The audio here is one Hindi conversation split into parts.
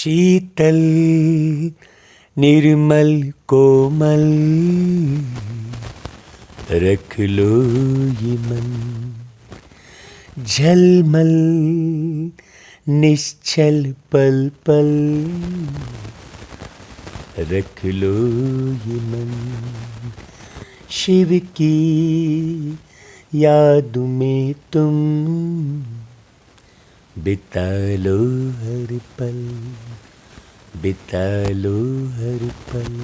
शीतल निर्मल कोमल रख लो ये मन, झलमल निश्चल पल पल रख लो ये मन। शिव की याद में तुम बिता लो हर पल, बिता लो हर पल।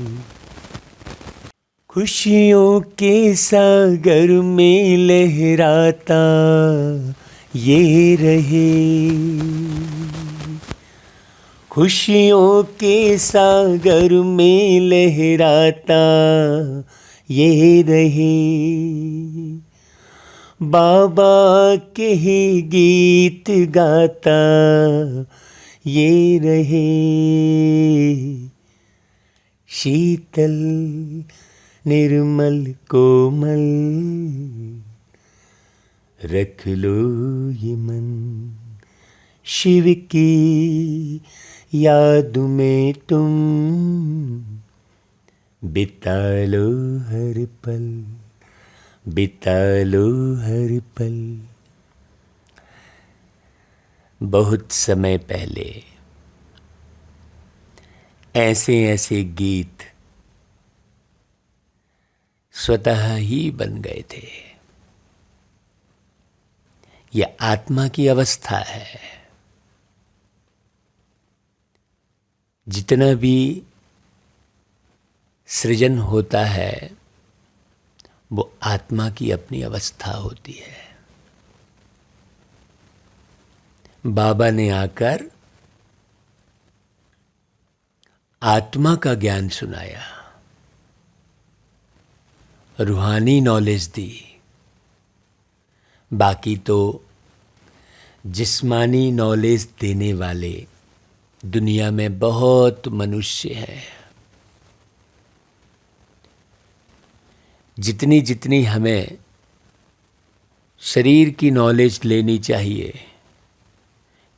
खुशियों के सागर में लहराता ये रहे, खुशियों के सागर में लहराता ये रहे। बाबा के ही गीत गाता ये रहे। शीतल निर्मल कोमल रख लो ये मन। शिव की याद में तुम बिता लो हर पल, बिता लो हर पल। बहुत समय पहले ऐसे ऐसे गीत स्वतः ही बन गए थे। यह आत्मा की अवस्था है। जितना भी सृजन होता है वो आत्मा की अपनी अवस्था होती है। बाबा ने आकर आत्मा का ज्ञान सुनाया, रूहानी नॉलेज दी। बाकी तो जिस्मानी नॉलेज देने वाले दुनिया में बहुत मनुष्य हैं। जितनी जितनी हमें शरीर की नॉलेज लेनी चाहिए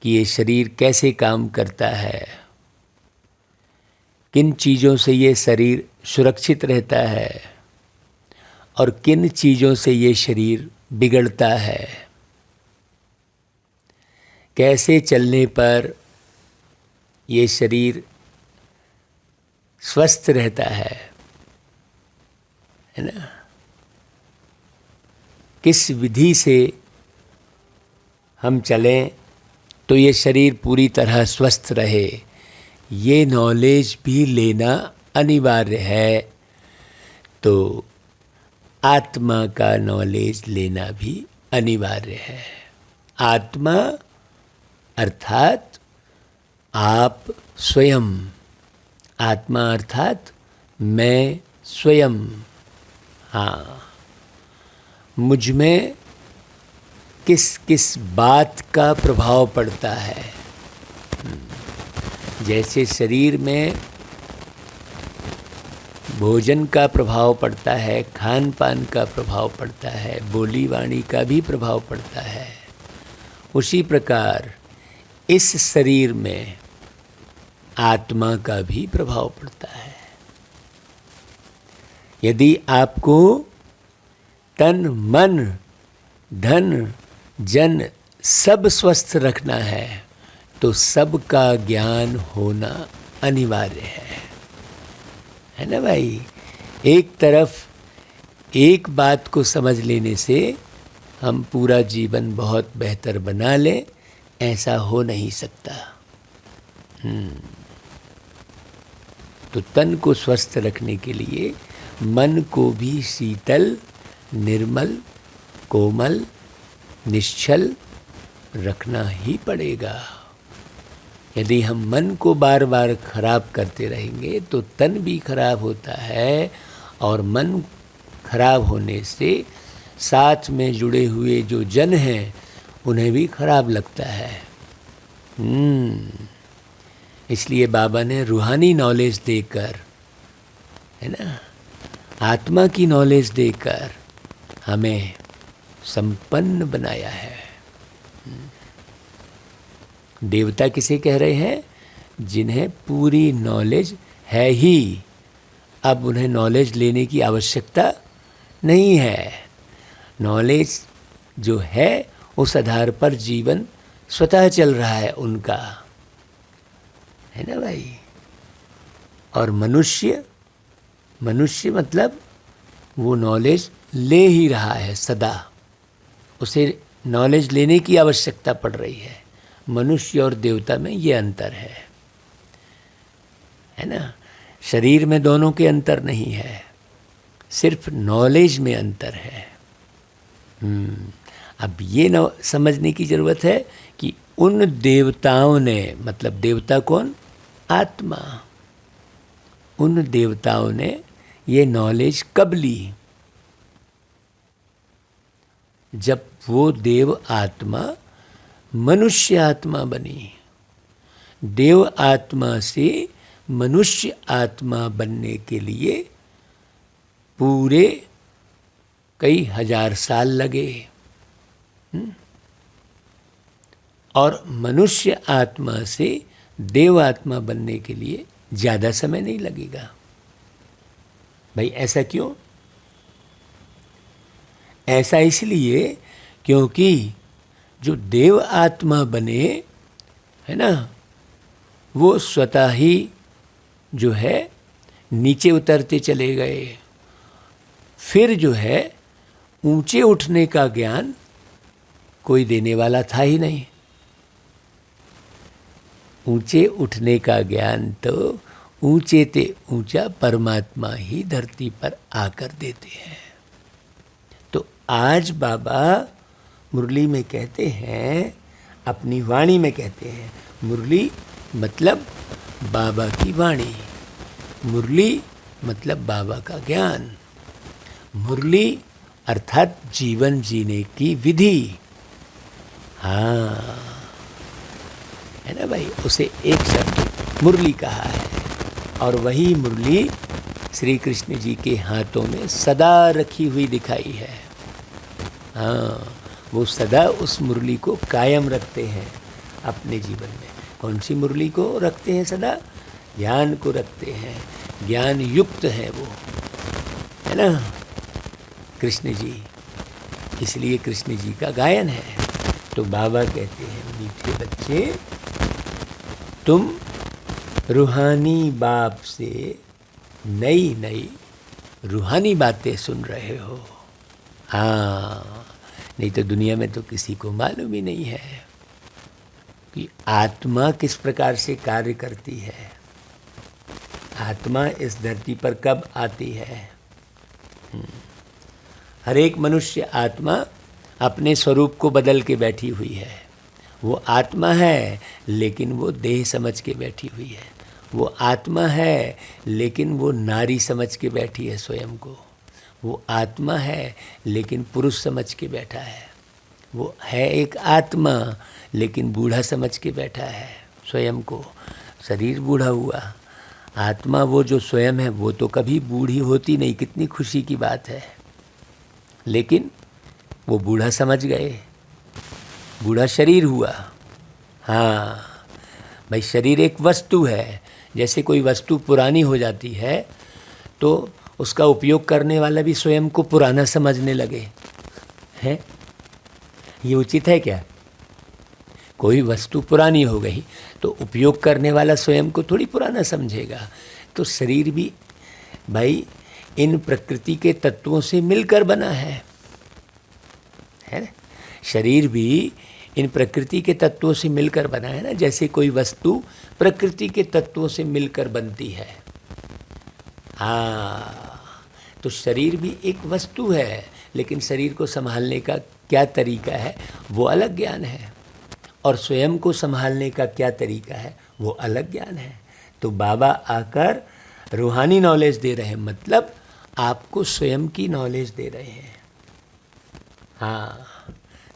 कि ये शरीर कैसे काम करता है, किन चीज़ों से ये शरीर सुरक्षित रहता है और किन चीज़ों से ये शरीर बिगड़ता है, कैसे चलने पर ये शरीर स्वस्थ रहता है ना, किस विधि से हम चलें तो ये शरीर पूरी तरह स्वस्थ रहे, ये नॉलेज भी लेना अनिवार्य है। तो आत्मा का नॉलेज लेना भी अनिवार्य है। आत्मा अर्थात आप स्वयं, आत्मा अर्थात मैं स्वयं। हाँ, मुझ में किस किस बात का प्रभाव पड़ता है। जैसे शरीर में भोजन का प्रभाव पड़ता है, खान पान का प्रभाव पड़ता है, बोली वाणी का भी प्रभाव पड़ता है, उसी प्रकार इस शरीर में आत्मा का भी प्रभाव पड़ता है। यदि आपको तन मन धन जन सब स्वस्थ रखना है तो सबका ज्ञान होना अनिवार्य है ना भाई। एक तरफ एक बात को समझ लेने से हम पूरा जीवन बहुत बेहतर बना लें, ऐसा हो नहीं सकता। तो तन को स्वस्थ रखने के लिए मन को भी शीतल निर्मल कोमल निश्चल रखना ही पड़ेगा। यदि हम मन को बार बार खराब करते रहेंगे तो तन भी खराब होता है और मन खराब होने से साथ में जुड़े हुए जो जन हैं उन्हें भी खराब लगता है। इसलिए बाबा ने रूहानी नॉलेज देकर, है ना, आत्मा की नॉलेज देकर हमें संपन्न बनाया है। देवता किसे कह रहे हैं? जिन्हें पूरी नॉलेज है ही, अब उन्हें नॉलेज लेने की आवश्यकता नहीं है। नॉलेज जो है उस आधार पर जीवन स्वतः चल रहा है उनका, है ना भाई। और मनुष्य मतलब वो नॉलेज ले ही रहा है सदा, उसे नॉलेज लेने की आवश्यकता पड़ रही है। मनुष्य और देवता में ये अंतर है ना। शरीर में दोनों के अंतर नहीं है, सिर्फ नॉलेज में अंतर है। अब ये समझने की ज़रूरत है कि उन देवताओं ने, मतलब देवता कौन? आत्मा। उन देवताओं ने ये नॉलेज कब ली? जब वो देव आत्मा मनुष्य आत्मा बनी। देव आत्मा से मनुष्य आत्मा बनने के लिए पूरे कई हजार साल लगे, और मनुष्य आत्मा से देव आत्मा बनने के लिए ज़्यादा समय नहीं लगेगा। भाई ऐसा क्यों? ऐसा इसलिए क्योंकि जो देव आत्मा बने, है ना, वो स्वतः ही जो है नीचे उतरते चले गए। फिर जो है ऊंचे उठने का ज्ञान कोई देने वाला था ही नहीं। ऊंचे उठने का ज्ञान तो ऊंचे ते ऊंचा परमात्मा ही धरती पर आकर देते हैं। तो आज बाबा मुरली में कहते हैं, अपनी वाणी में कहते हैं, मुरली मतलब बाबा की वाणी, मुरली मतलब बाबा का ज्ञान, मुरली अर्थात जीवन जीने की विधि। हाँ, है ना भाई, उसे एक शब्द मुरली कहा है। और वही मुरली श्री कृष्ण जी के हाथों में सदा रखी हुई दिखाई है। हाँ, वो सदा उस मुरली को कायम रखते हैं अपने जीवन में। कौन सी मुरली को रखते हैं सदा? ज्ञान को रखते हैं, ज्ञान युक्त है वो, है ना कृष्ण जी। इसलिए कृष्ण जी का गायन है। तो बाबा कहते हैं, मीठे बच्चे तुम रूहानी बाप से नई नई रूहानी बातें सुन रहे हो। हाँ, नहीं तो दुनिया में तो किसी को मालूम ही नहीं है कि आत्मा किस प्रकार से कार्य करती है, आत्मा इस धरती पर कब आती है। हर एक मनुष्य आत्मा अपने स्वरूप को बदल के बैठी हुई है। वो आत्मा है लेकिन वो देह समझ के बैठी हुई है। वो आत्मा है लेकिन वो नारी समझ के बैठी है स्वयं को। वो आत्मा है लेकिन पुरुष समझ के बैठा है। वो है एक आत्मा लेकिन बूढ़ा समझ के बैठा है स्वयं को। शरीर बूढ़ा हुआ, आत्मा वो जो स्वयं है वो तो कभी बूढ़ी होती नहीं। कितनी खुशी की बात है। लेकिन वो बूढ़ा समझ गए, बूढ़ा शरीर हुआ। हाँ भाई, शरीर एक वस्तु है। जैसे कोई वस्तु पुरानी हो जाती है तो उसका उपयोग करने वाला भी स्वयं को पुराना समझने लगे हैं। ये उचित है क्या? कोई वस्तु पुरानी हो गई तो उपयोग करने वाला स्वयं को थोड़ी पुराना समझेगा। तो शरीर भी भाई इन प्रकृति के तत्वों से मिलकर बना है ना। शरीर भी इन प्रकृति के तत्वों से मिलकर बना है ना। जैसे कोई वस्तु प्रकृति के तत्वों से मिलकर बनती है। हाँ, तो शरीर भी एक वस्तु है, लेकिन शरीर को संभालने का क्या तरीका है वो अलग ज्ञान है, और स्वयं को संभालने का क्या तरीका है वो अलग ज्ञान है। तो बाबा आकर रूहानी नॉलेज दे रहे हैं, मतलब आपको स्वयं की नॉलेज दे रहे हैं। हाँ,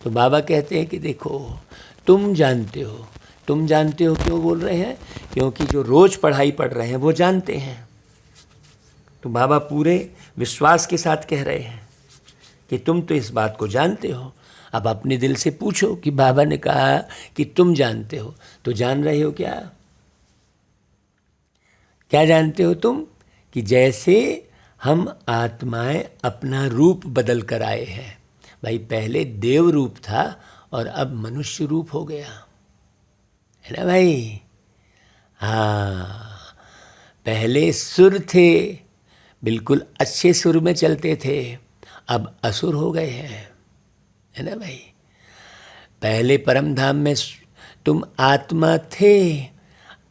तो बाबा कहते हैं कि देखो तुम जानते हो। तुम जानते हो क्यों बोल रहे हैं? क्योंकि जो रोज़ पढ़ाई पढ़ रहे हैं वो जानते हैं। तो बाबा पूरे विश्वास के साथ कह रहे हैं कि तुम तो इस बात को जानते हो। अब अपने दिल से पूछो कि बाबा ने कहा कि तुम जानते हो, तो जान रहे हो क्या? क्या जानते हो तुम? कि जैसे हम आत्माएं अपना रूप बदल कर आए हैं। भाई पहले देव रूप था और अब मनुष्य रूप हो गया है ना भाई। हाँ, पहले सुर थे, बिल्कुल अच्छे सुर में चलते थे, अब असुर हो गए हैं, है ना भाई। पहले परम धाम में तुम आत्मा थे,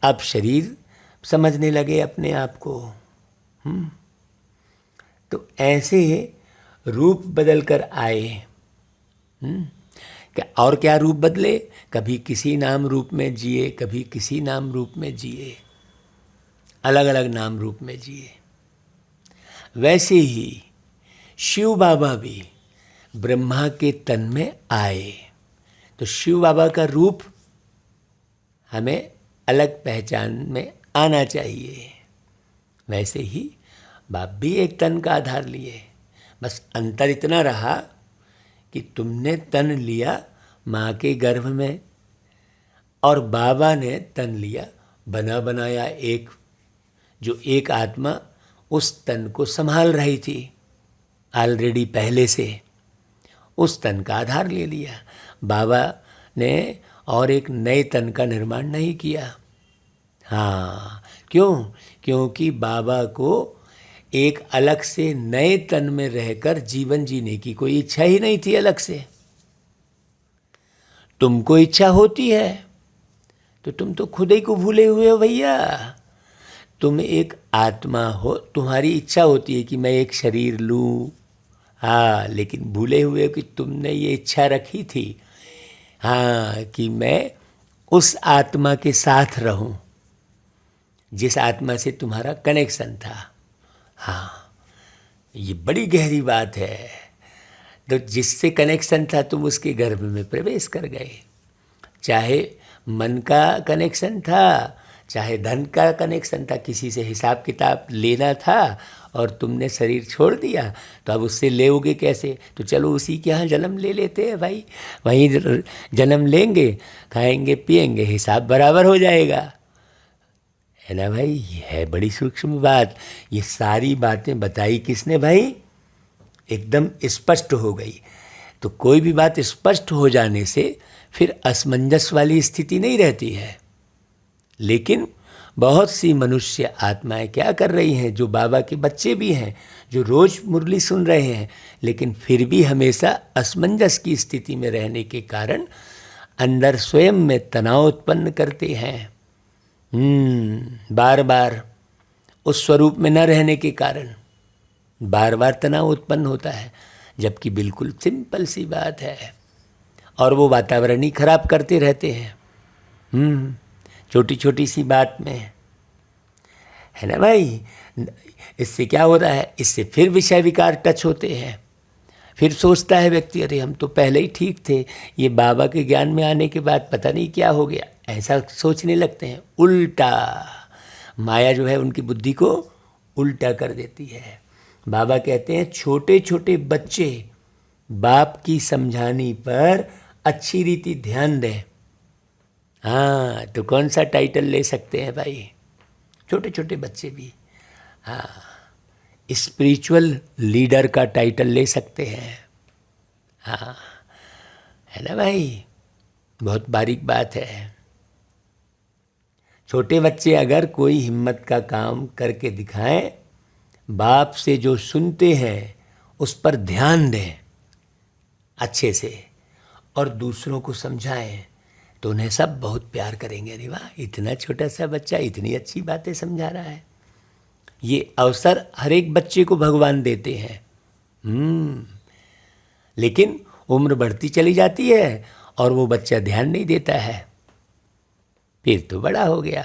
अब शरीर समझने लगे अपने आप को। तो ऐसे रूप बदल कर आए। क्या और क्या रूप बदले? कभी किसी नाम रूप में जिए, कभी किसी नाम रूप में जिए, अलग अलग नाम रूप में जिए। वैसे ही शिव बाबा भी ब्रह्मा के तन में आए, तो शिव बाबा का रूप हमें अलग पहचान में आना चाहिए। वैसे ही बाप भी एक तन का आधार लिए, बस अंतर इतना रहा कि तुमने तन लिया माँ के गर्भ में और बाबा ने तन लिया बना बनाया एक, जो एक आत्मा उस तन को संभाल रही थी ऑलरेडी पहले से, उस तन का आधार ले लिया। बाबा ने और एक नए तन का निर्माण नहीं किया। हाँ, क्यों? क्योंकि बाबा को एक अलग से नए तन में रहकर जीवन जीने की कोई इच्छा ही नहीं थी अलग से। तुमको इच्छा होती है तो तुम तो खुद ही को भूले हुए हो भैया। तुम एक आत्मा हो, तुम्हारी इच्छा होती है कि मैं एक शरीर लूँ, हाँ, लेकिन भूले हुए हो कि तुमने ये इच्छा रखी थी, हाँ, कि मैं उस आत्मा के साथ रहूं जिस आत्मा से तुम्हारा कनेक्शन था। हाँ, ये बड़ी गहरी बात है। तो जिससे कनेक्शन था तुम उसके गर्भ में प्रवेश कर गए। चाहे मन का कनेक्शन था, चाहे धन का कनेक्शन था, किसी से हिसाब किताब लेना था और तुमने शरीर छोड़ दिया, तो अब उससे लेओगे कैसे? तो चलो उसी के यहाँ जन्म ले लेते हैं भाई, वहीं जन्म लेंगे, खाएंगे पिएंगे, हिसाब बराबर हो जाएगा, है ना भाई। ये है बड़ी सूक्ष्म बात। ये सारी बातें बताई किसने भाई? एकदम स्पष्ट हो गई। तो कोई भी बात स्पष्ट हो जाने से फिर असमंजस वाली स्थिति नहीं रहती है। लेकिन बहुत सी मनुष्य आत्माएं क्या कर रही हैं, जो बाबा के बच्चे भी हैं, जो रोज मुरली सुन रहे हैं, लेकिन फिर भी हमेशा असमंजस की स्थिति में रहने के कारण अंदर स्वयं में तनाव उत्पन्न करते हैं। बार बार उस स्वरूप में न रहने के कारण बार बार तनाव उत्पन्न होता है, जबकि बिल्कुल सिंपल सी बात है। और वो वातावरण ही खराब करते रहते हैं छोटी छोटी सी बात में, है ना भाई। इससे क्या हो रहा है? इससे फिर विषय विकार टच होते हैं। फिर सोचता है व्यक्ति, अरे हम तो पहले ही ठीक थे, ये बाबा के ज्ञान में आने के बाद पता नहीं क्या हो गया, ऐसा सोचने लगते हैं। उल्टा माया जो है उनकी बुद्धि को उल्टा कर देती है। बाबा कहते हैं छोटे छोटे बच्चे बाप की समझानी पर अच्छी रीति ध्यान दें। हाँ, तो कौन सा टाइटल ले सकते हैं भाई? छोटे छोटे बच्चे भी, हाँ, स्पिरिचुअल लीडर का टाइटल ले सकते हैं। हाँ, है ना भाई, बहुत बारीक बात है। छोटे बच्चे अगर कोई हिम्मत का काम करके दिखाएं, बाप से जो सुनते हैं उस पर ध्यान दें अच्छे से और दूसरों को समझाएं, तो उन्हें सब बहुत प्यार करेंगे। अरे वाह, इतना छोटा सा बच्चा इतनी अच्छी बातें समझा रहा है। ये अवसर हर एक बच्चे को भगवान देते हैं। लेकिन उम्र बढ़ती चली जाती है और वो बच्चा ध्यान नहीं देता है, फिर तो बड़ा हो गया।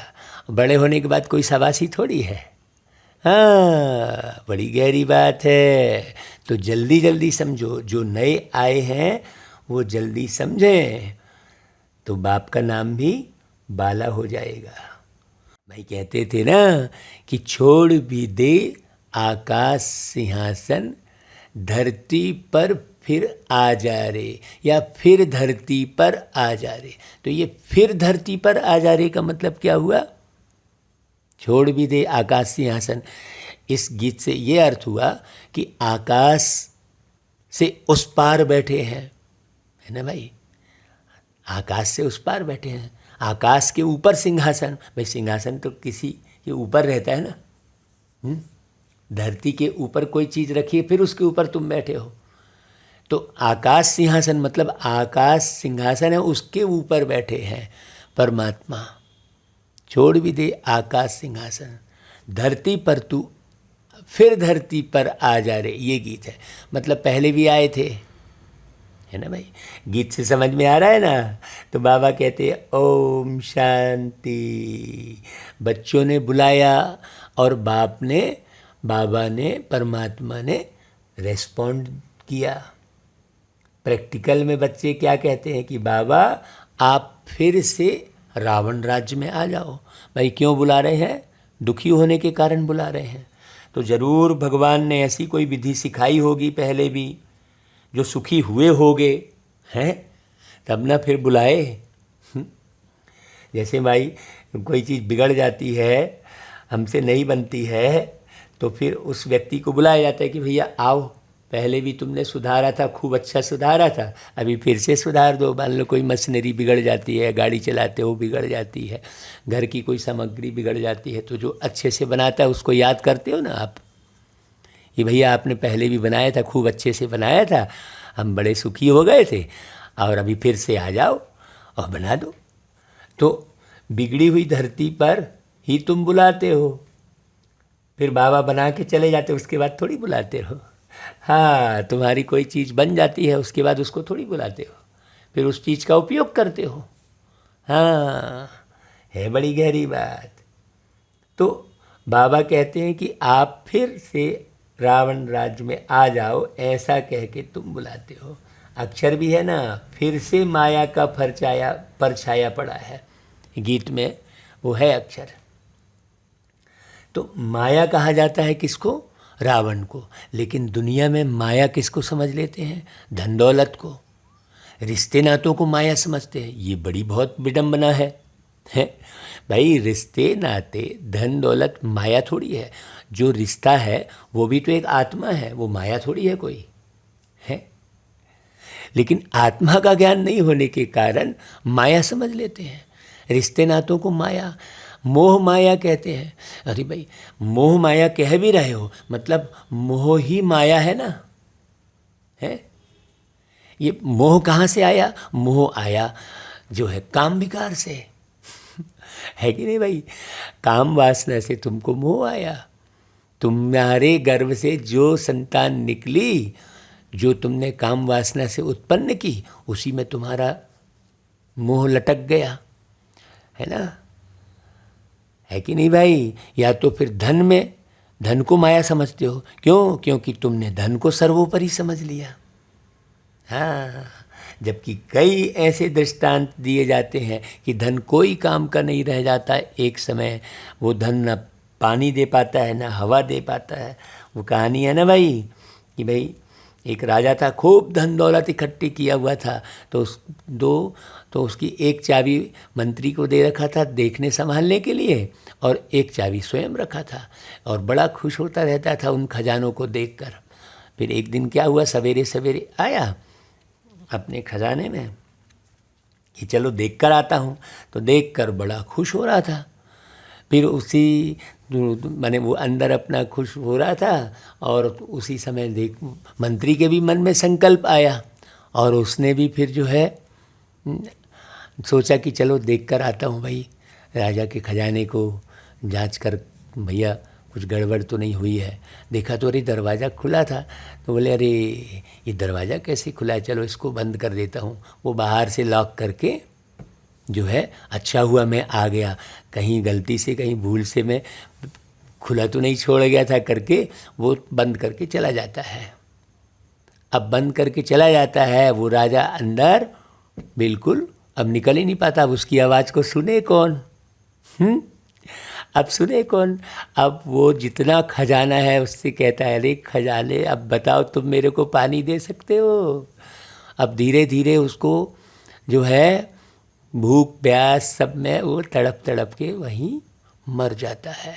बड़े होने के बाद कोई शाबाशी थोड़ी है। हाँ, बड़ी गहरी बात है। तो जल्दी जल्दी समझो, जो नए आए हैं वो जल्दी समझें, तो बाप का नाम भी बाला हो जाएगा। भाई कहते थे ना कि छोड़ भी दे आकाश सिंहासन, धरती पर फिर आ जा रे, या फिर धरती पर आ जा रे। तो ये फिर धरती पर आ जा रे का मतलब क्या हुआ? छोड़ भी दे आकाश सिंहासन। इस गीत से ये अर्थ हुआ कि आकाश से उस पार बैठे हैं, है ना भाई, आकाश से उस पार बैठे हैं। आकाश के ऊपर सिंहासन, भाई सिंहासन तो किसी के ऊपर रहता है ना। धरती के ऊपर कोई चीज़ रखिए फिर उसके ऊपर तुम बैठे हो। तो आकाश सिंहासन मतलब आकाश सिंहासन है, उसके ऊपर बैठे हैं परमात्मा। छोड़ भी दे आकाश सिंहासन, धरती पर तू फिर धरती पर आ जा रे, ये गीत है। मतलब पहले भी आए थे, है ना भाई। गीत से समझ में आ रहा है ना। तो बाबा कहते हैं ओम शांति। बच्चों ने बुलाया और बाबा ने परमात्मा ने रेस्पॉन्ड किया। प्रैक्टिकल में बच्चे क्या कहते हैं कि बाबा आप फिर से रावण राज्य में आ जाओ। भाई क्यों बुला रहे हैं? दुखी होने के कारण बुला रहे हैं। तो ज़रूर भगवान ने ऐसी कोई विधि सिखाई होगी पहले भी, जो सुखी हुए होगे हैं, तब ना फिर बुलाए। जैसे भाई कोई चीज़ बिगड़ जाती है, हमसे नहीं बनती है, तो फिर उस व्यक्ति को बुलाया जाता है कि भैया आओ, पहले भी तुमने सुधारा था, खूब अच्छा सुधारा था, अभी फिर से सुधार दो। मान लो कोई मशीनरी बिगड़ जाती है, गाड़ी चलाते हो बिगड़ जाती है, घर की कोई सामग्री बिगड़ जाती है, तो जो अच्छे से बनाता है उसको याद करते हो ना आप, कि भैया आपने पहले भी बनाया था, खूब अच्छे से बनाया था, हम बड़े सुखी हो गए थे, और अभी फिर से आ जाओ और बना दो। तो बिगड़ी हुई धरती पर ही तुम बुलाते हो, फिर बाबा बना के चले जाते, उसके बाद थोड़ी बुलाते हो। हाँ, तुम्हारी कोई चीज़ बन जाती है, उसके बाद उसको थोड़ी बुलाते हो, फिर उस चीज़ का उपयोग करते हो। हाँ, है बड़ी गहरी बात। तो बाबा कहते हैं कि आप फिर से रावण राज्य में आ जाओ, ऐसा कह के तुम बुलाते हो। अक्षर भी है ना, फिर से माया का परछाया पड़ा है गीत में, वो है अक्षर। तो माया कहा जाता है किसको? रावण को। लेकिन दुनिया में माया किसको समझ लेते हैं? धन दौलत को, रिश्ते नातों को माया समझते हैं। ये बड़ी बहुत विडंबना है भाई। रिश्ते नाते धन दौलत माया थोड़ी है। जो रिश्ता है वो भी तो एक आत्मा है, वो माया थोड़ी है कोई है। लेकिन आत्मा का ज्ञान नहीं होने के कारण माया समझ लेते हैं रिश्ते नातों को। माया, मोह माया कहते हैं। अरे भाई, मोह माया कह भी रहे हो, मतलब मोह ही माया है ना, है। ये मोह कहाँ से आया? मोह आया जो है काम विकार से है कि नहीं भाई? काम वासना से तुमको मोह आया। तुम्हारे गर्भ से जो संतान निकली, जो तुमने काम वासना से उत्पन्न की, उसी में तुम्हारा मोह लटक गया, है ना, है कि नहीं भाई? या तो फिर धन को माया समझते हो। क्यों? क्योंकि तुमने धन को सर्वोपरि समझ लिया। हाँ, जबकि कई ऐसे दृष्टांत दिए जाते हैं कि धन कोई काम का नहीं रह जाता। एक समय वो धन न पानी दे पाता है, न हवा दे पाता है। वो कहानी है ना भाई, कि भाई एक राजा था, खूब धन दौलत इकट्ठी किया हुआ था, तो उसकी एक चाबी मंत्री को दे रखा था देखने संभालने के लिए, और एक चाबी स्वयं रखा था, और बड़ा खुश होता रहता था उन खजानों को देखकर। फिर एक दिन क्या हुआ, सवेरे सवेरे आया अपने खजाने में कि चलो देख कर आता हूँ। तो देख कर बड़ा खुश हो रहा था। फिर उसी माने वो अंदर अपना खुश हो रहा था, और उसी समय मंत्री के भी मन में संकल्प आया, और उसने भी फिर जो है सोचा कि चलो देख कर आता हूँ भाई, राजा के खजाने को जांच कर, भैया कुछ गड़बड़ तो नहीं हुई है। देखा तो अरे दरवाज़ा खुला था। तो बोले अरे ये दरवाज़ा कैसे खुला है, चलो इसको बंद कर देता हूँ। वो बाहर से लॉक करके जो है, अच्छा हुआ मैं आ गया, कहीं गलती से कहीं भूल से मैं खुला तो नहीं छोड़ गया था करके वो बंद करके चला जाता है। अब बंद करके चला जाता है वो राजा अंदर, बिल्कुल अब निकल ही नहीं पाता। अब उसकी आवाज़ को सुने कौन? अब सुने कौन? अब वो जितना खजाना है उससे कहता है अरे खजाने, अब बताओ तुम मेरे को पानी दे सकते हो? अब धीरे धीरे उसको जो है भूख प्यास सब में वो तड़प तड़प के वहीं मर जाता है।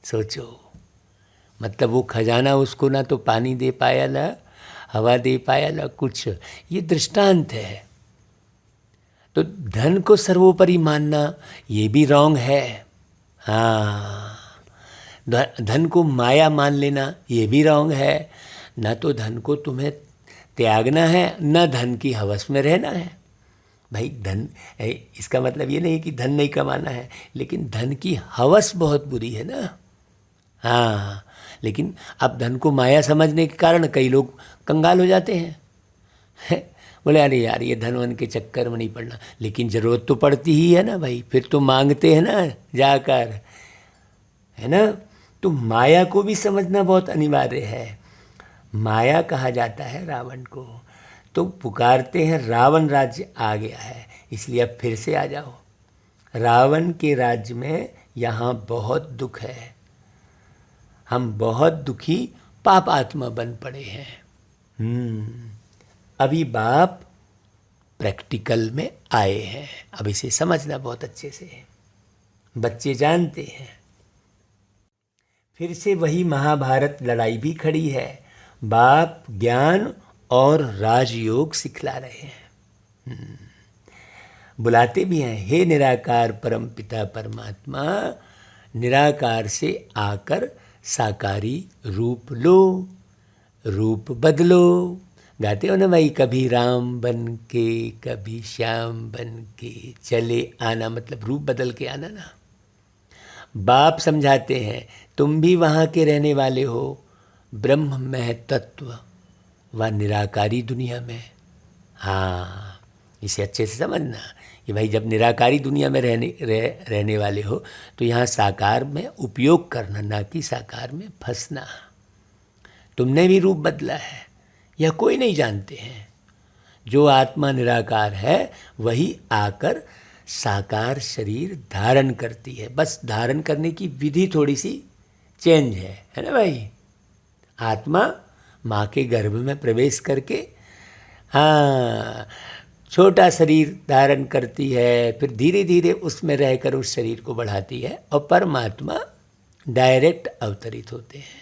सोचो, मतलब वो खजाना उसको ना तो पानी दे पाया, ना हवा दे पाया, ना कुछ। ये दृष्टांत है। तो धन को सर्वोपरि मानना ये भी रॉन्ग है। हाँ, धन को माया मान लेना ये भी रॉन्ग है। ना तो धन को तुम्हें त्यागना है, ना धन की हवस में रहना है। भाई धन, इसका मतलब ये नहीं कि धन नहीं कमाना है, लेकिन धन की हवस बहुत बुरी है ना। हाँ, लेकिन अब धन को माया समझने के कारण कई लोग कंगाल हो जाते हैं। बोले अरे यार ये धन वन के चक्कर में नहीं पड़ना, लेकिन ज़रूरत तो पड़ती ही है ना भाई, फिर तो मांगते हैं ना जाकर, है ना। तो माया को भी समझना बहुत अनिवार्य है। माया कहा जाता है रावण को। तो पुकारते हैं रावण राज्य आ गया है, इसलिए अब फिर से आ जाओ। रावण के राज्य में यहाँ बहुत दुख है, हम बहुत दुखी पाप आत्मा बन पड़े हैं। अभी बाप प्रैक्टिकल में आए हैं, अब इसे समझना बहुत अच्छे से है। बच्चे जानते हैं। फिर से वही महाभारत लड़ाई भी खड़ी है। बाप ज्ञान और राजयोग सिखला रहे हैं। बुलाते भी हैं, हे निराकार परम पिता परमात्मा, निराकार से आकर साकारी रूप लो, रूप बदलो। गाते हो ना भाई, कभी राम बन के कभी श्याम बन के चले आना, मतलब रूप बदल के आना ना। बाप समझाते हैं, तुम भी वहाँ के रहने वाले हो, ब्रह्म में तत्व व निराकारी दुनिया में। हाँ, इसे अच्छे से समझना कि भाई जब निराकारी दुनिया में रहने वाले हो तो यहाँ साकार में उपयोग करना, ना कि साकार में फंसना। तुमने भी रूप बदला है, यह कोई नहीं जानते हैं। जो आत्मा निराकार है वही आकर साकार शरीर धारण करती है, बस धारण करने की विधि थोड़ी सी चेंज है ना भाई। आत्मा माँ के गर्भ में प्रवेश करके हाँ छोटा शरीर धारण करती है, फिर धीरे धीरे उसमें रहकर उस शरीर को बढ़ाती है, और परमात्मा डायरेक्ट अवतरित होते हैं।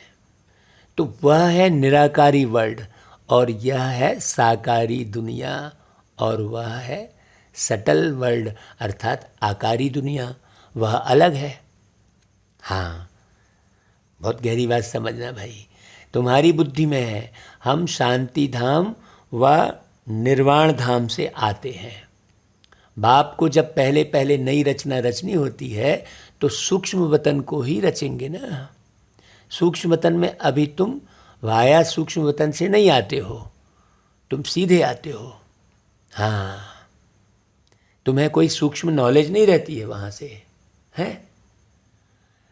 तो वह है निराकारी वर्ल्ड, और यह है साकारी दुनिया, और वह है सटल वर्ल्ड अर्थात आकारी दुनिया, वह अलग है। हाँ, बहुत गहरी बात समझना भाई, तुम्हारी बुद्धि में है। हम शांति धाम व निर्वाण धाम से आते हैं। बाप को जब पहले पहले नई रचना रचनी होती है तो सूक्ष्म वतन को ही रचेंगे ना। सूक्ष्म वतन में अभी तुम वाया सूक्ष्म वतन से नहीं आते हो, तुम सीधे आते हो। हाँ, तुम्हें कोई सूक्ष्म नॉलेज नहीं रहती है वहाँ से, है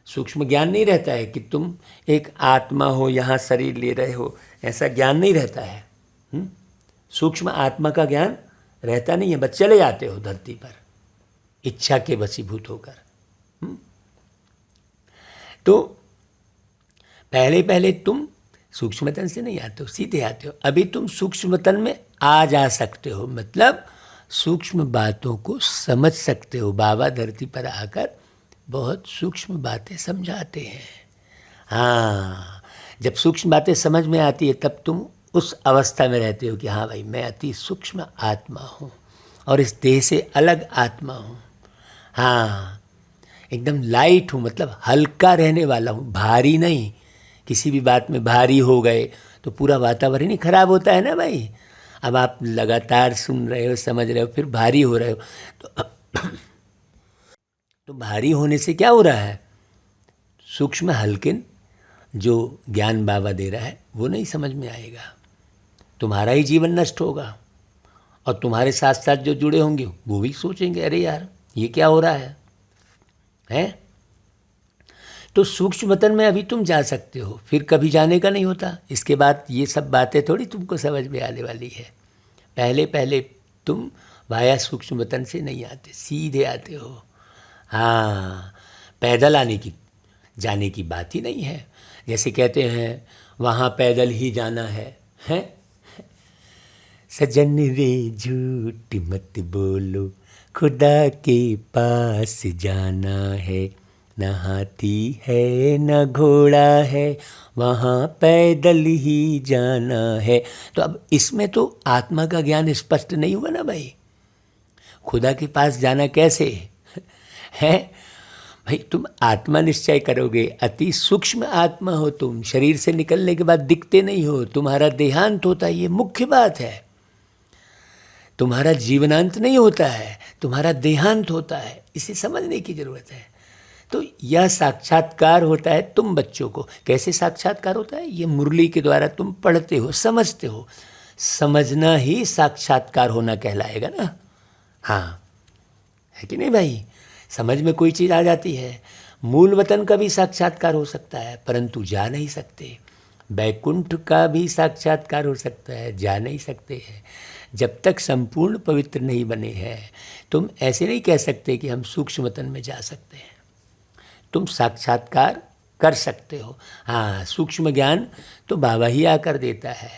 सूक्ष्म ज्ञान नहीं रहता है कि तुम एक आत्मा हो, यहाँ शरीर ले रहे हो, ऐसा ज्ञान नहीं रहता है। सूक्ष्म आत्मा का ज्ञान रहता नहीं है, बस चले जाते हो धरती पर इच्छा के वशीभूत होकर। तो पहले पहले तुम सूक्ष्मतन से नहीं आते हो, सीधे आते हो। अभी तुम सूक्ष्मतन में आ जा सकते हो, मतलब सूक्ष्म बातों को समझ सकते हो। बाबा धरती पर आकर बहुत सूक्ष्म बातें समझाते हैं। हाँ, जब सूक्ष्म बातें समझ में आती है तब तुम उस अवस्था में रहते हो कि हाँ भाई मैं अति सूक्ष्म आत्मा हूँ और इस देह से अलग आत्मा हूँ। हाँ, एकदम लाइट हूँ, मतलब हल्का रहने वाला हूँ, भारी नहीं। किसी भी बात में भारी हो गए तो पूरा वातावरण ही खराब होता है ना भाई। अब आप लगातार सुन रहे हो, समझ रहे हो, फिर भारी हो रहे हो तो भारी होने से क्या हो रहा है, सूक्ष्म हल्के जो ज्ञान बाबा दे रहा है वो नहीं समझ में आएगा, तुम्हारा ही जीवन नष्ट होगा। और तुम्हारे साथ साथ जो जुड़े होंगे वो भी सोचेंगे अरे यार ये क्या हो रहा है? तो सूक्ष्म वतन में अभी तुम जा सकते हो, फिर कभी जाने का नहीं होता। इसके बाद ये सब बातें थोड़ी तुमको समझ में आने वाली है। पहले पहले तुम वाया सूक्ष्म वतन से नहीं आते, सीधे आते हो। हाँ, पैदल जाने की बात ही नहीं है। जैसे कहते हैं वहाँ पैदल ही जाना है, हैं? सजन रे झूठ मत बोलो, खुदा के पास जाना है, न हाथी है न घोड़ा है, वहाँ पैदल ही जाना है। तो अब इसमें तो आत्मा का ज्ञान स्पष्ट नहीं हुआ ना भाई। खुदा के पास जाना कैसे है भाई? तुम आत्मा निश्चय करोगे, अति सूक्ष्म आत्मा हो तुम, शरीर से निकलने के बाद दिखते नहीं हो, तुम्हारा देहांत होता है, ये मुख्य बात है। तुम्हारा जीवनांत नहीं होता है, तुम्हारा देहांत होता है, इसे समझने की जरूरत है। तो यह साक्षात्कार होता है तुम बच्चों को। कैसे साक्षात्कार होता है? ये मुरली के द्वारा तुम पढ़ते हो, समझते हो। समझना ही साक्षात्कार होना कहलाएगा ना। हाँ, है कि नहीं भाई? समझ में कोई चीज़ आ जाती है। मूल वतन का भी साक्षात्कार हो सकता है, परंतु जा नहीं सकते। बैकुंठ का भी साक्षात्कार हो सकता है, जा नहीं सकते हैं। जब तक संपूर्ण पवित्र नहीं बने हैं, तुम ऐसे नहीं कह सकते कि हम सूक्ष्म वतन में जा सकते हैं। तुम साक्षात्कार कर सकते हो। हाँ, सूक्ष्म ज्ञान तो बाबा ही आकर देता है,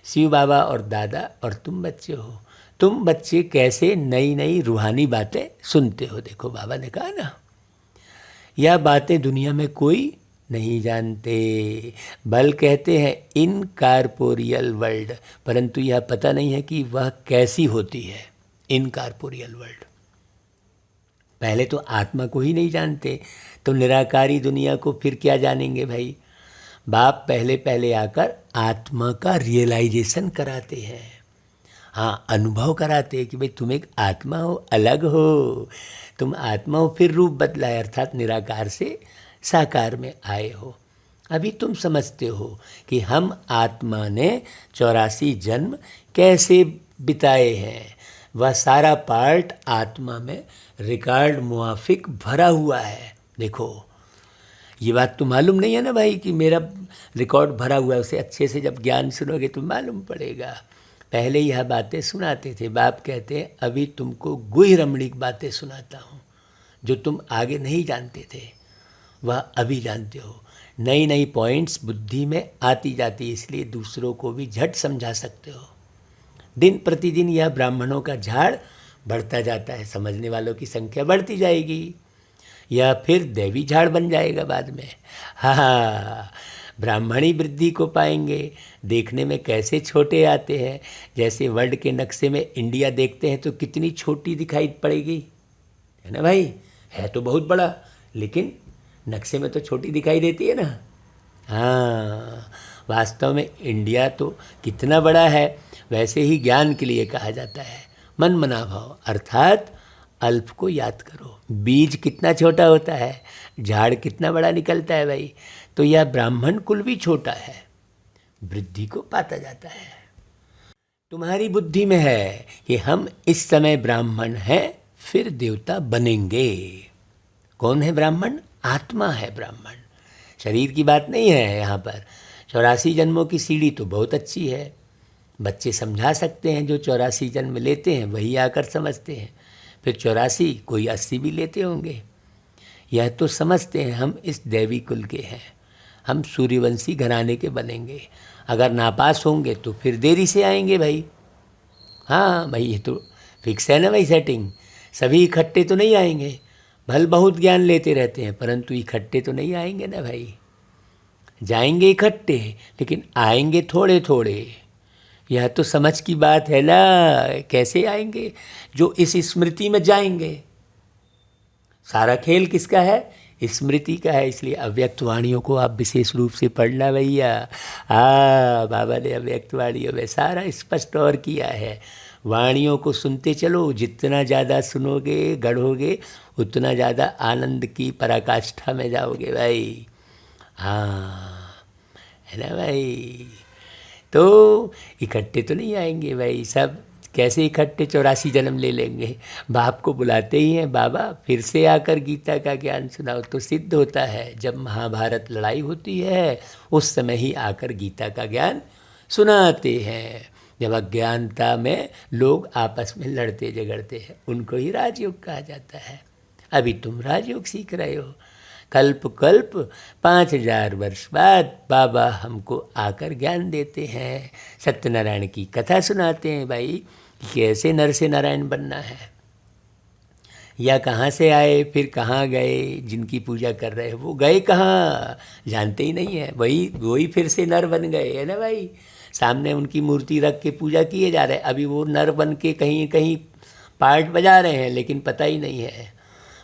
शिव बाबा और दादा, और तुम बच्चे हो। तुम बच्चे कैसे नई नई रूहानी बातें सुनते हो। देखो बाबा ने कहा ना, यह बातें दुनिया में कोई नहीं जानते, बल कहते हैं इनकॉर्पोरियल वर्ल्ड, परंतु यह पता नहीं है कि वह कैसी होती है इनकॉर्पोरियल वर्ल्ड। पहले तो आत्मा को ही नहीं जानते, तो निराकारी दुनिया को फिर क्या जानेंगे भाई? बाप पहले पहले आकर आत्मा का रियलाइजेशन कराते हैं। हाँ, अनुभव कराते हैं कि भाई तुम एक आत्मा हो, अलग हो, तुम आत्मा हो, फिर रूप बदला है, अर्थात निराकार से साकार में आए हो। अभी तुम समझते हो कि हम आत्मा ने 84 जन्म कैसे बिताए हैं। वह सारा पार्ट आत्मा में रिकॉर्ड मुआफिक भरा हुआ है। देखो, ये बात तो मालूम नहीं है ना भाई कि मेरा रिकॉर्ड भरा हुआ है। उसे अच्छे से जब ज्ञान सुनोगे तो मालूम पड़ेगा। पहले यह बातें सुनाते थे, बाप कहते हैं अभी तुमको गुह्य रमणीक बातें सुनाता हूँ, जो तुम आगे नहीं जानते थे वह अभी जानते हो। नई नई पॉइंट्स बुद्धि में आती जाती, इसलिए दूसरों को भी झट समझा सकते हो। दिन प्रतिदिन यह ब्राह्मणों का झाड़ बढ़ता जाता है, समझने वालों की संख्या बढ़ती जाएगी, यह फिर देवी झाड़ बन जाएगा बाद में। हाँ, ब्राह्मणी वृद्धि को पाएंगे। देखने में कैसे छोटे आते हैं, जैसे वर्ल्ड के नक्शे में इंडिया देखते हैं तो कितनी छोटी दिखाई पड़ेगी, है ना भाई? है तो बहुत बड़ा, लेकिन नक्शे में तो छोटी दिखाई देती है ना। हाँ, वास्तव में इंडिया तो कितना बड़ा है। वैसे ही ज्ञान के लिए कहा जाता है मन मना भाव, अर्थात अल्प को याद करो। बीज कितना छोटा होता है, झाड़ कितना बड़ा निकलता है भाई। तो यह ब्राह्मण कुल भी छोटा है, वृद्धि को पाता जाता है। तुम्हारी बुद्धि में है कि हम इस समय ब्राह्मण हैं, फिर देवता बनेंगे। कौन है ब्राह्मण? आत्मा है ब्राह्मण, शरीर की बात नहीं है यहाँ पर। 84 जन्मों की सीढ़ी तो बहुत अच्छी है, बच्चे समझा सकते हैं। जो 84 जन्म लेते हैं वही आकर समझते हैं, फिर 84 कोई 80 भी लेते होंगे। यह तो समझते हैं हम इस दैवी कुल के हैं, हम सूर्यवंशी घराने के बनेंगे। अगर नापास होंगे तो फिर देरी से आएंगे भाई। हाँ भाई, ये तो फिक्स है ना भाई सेटिंग। सभी इकट्ठे तो नहीं आएंगे, भल बहुत ज्ञान लेते रहते हैं, परंतु इकट्ठे तो नहीं आएंगे ना भाई। जाएंगे इकट्ठे, लेकिन आएंगे थोड़े थोड़े। यह तो समझ की बात है ना। कैसे आएंगे? जो इस स्मृति में जाएंगे। सारा खेल किसका है? स्मृति का है। इसलिए अव्यक्त वाणियों को आप विशेष रूप से पढ़ना भैया। बाबा ने अव्यक्त वाणियों में सारा स्पष्ट और किया है। वाणियों को सुनते चलो, जितना ज़्यादा सुनोगे गढ़ोगे, उतना ज़्यादा आनंद की पराकाष्ठा में जाओगे भाई। हाँ, है ना भाई? तो इकट्ठे तो नहीं आएंगे भाई सब। कैसे इकट्ठे 84 जन्म ले लेंगे? बाप को बुलाते ही हैं, बाबा फिर से आकर गीता का ज्ञान सुनाओ। तो सिद्ध होता है जब महाभारत लड़ाई होती है उस समय ही आकर गीता का ज्ञान सुनाते हैं। जब अज्ञानता में लोग आपस में लड़ते झगड़ते हैं, उनको ही राजयोग कहा जाता है। अभी तुम राजयोग सीख रहे हो। कल्प कल्प 5000 वर्ष बाद बाबा हमको आकर ज्ञान देते हैं, सत्यनारायण की कथा सुनाते हैं भाई कि कैसे नर से नारायण बनना है। या कहाँ से आए फिर कहाँ गए, जिनकी पूजा कर रहे हैं वो गए कहाँ जानते ही नहीं है, वही वही फिर से नर बन गए, है ना भाई। सामने उनकी मूर्ति रख के पूजा किए जा रहे हैं, अभी वो नर बन के कहीं कहीं पार्ट बजा रहे हैं, लेकिन पता ही नहीं है।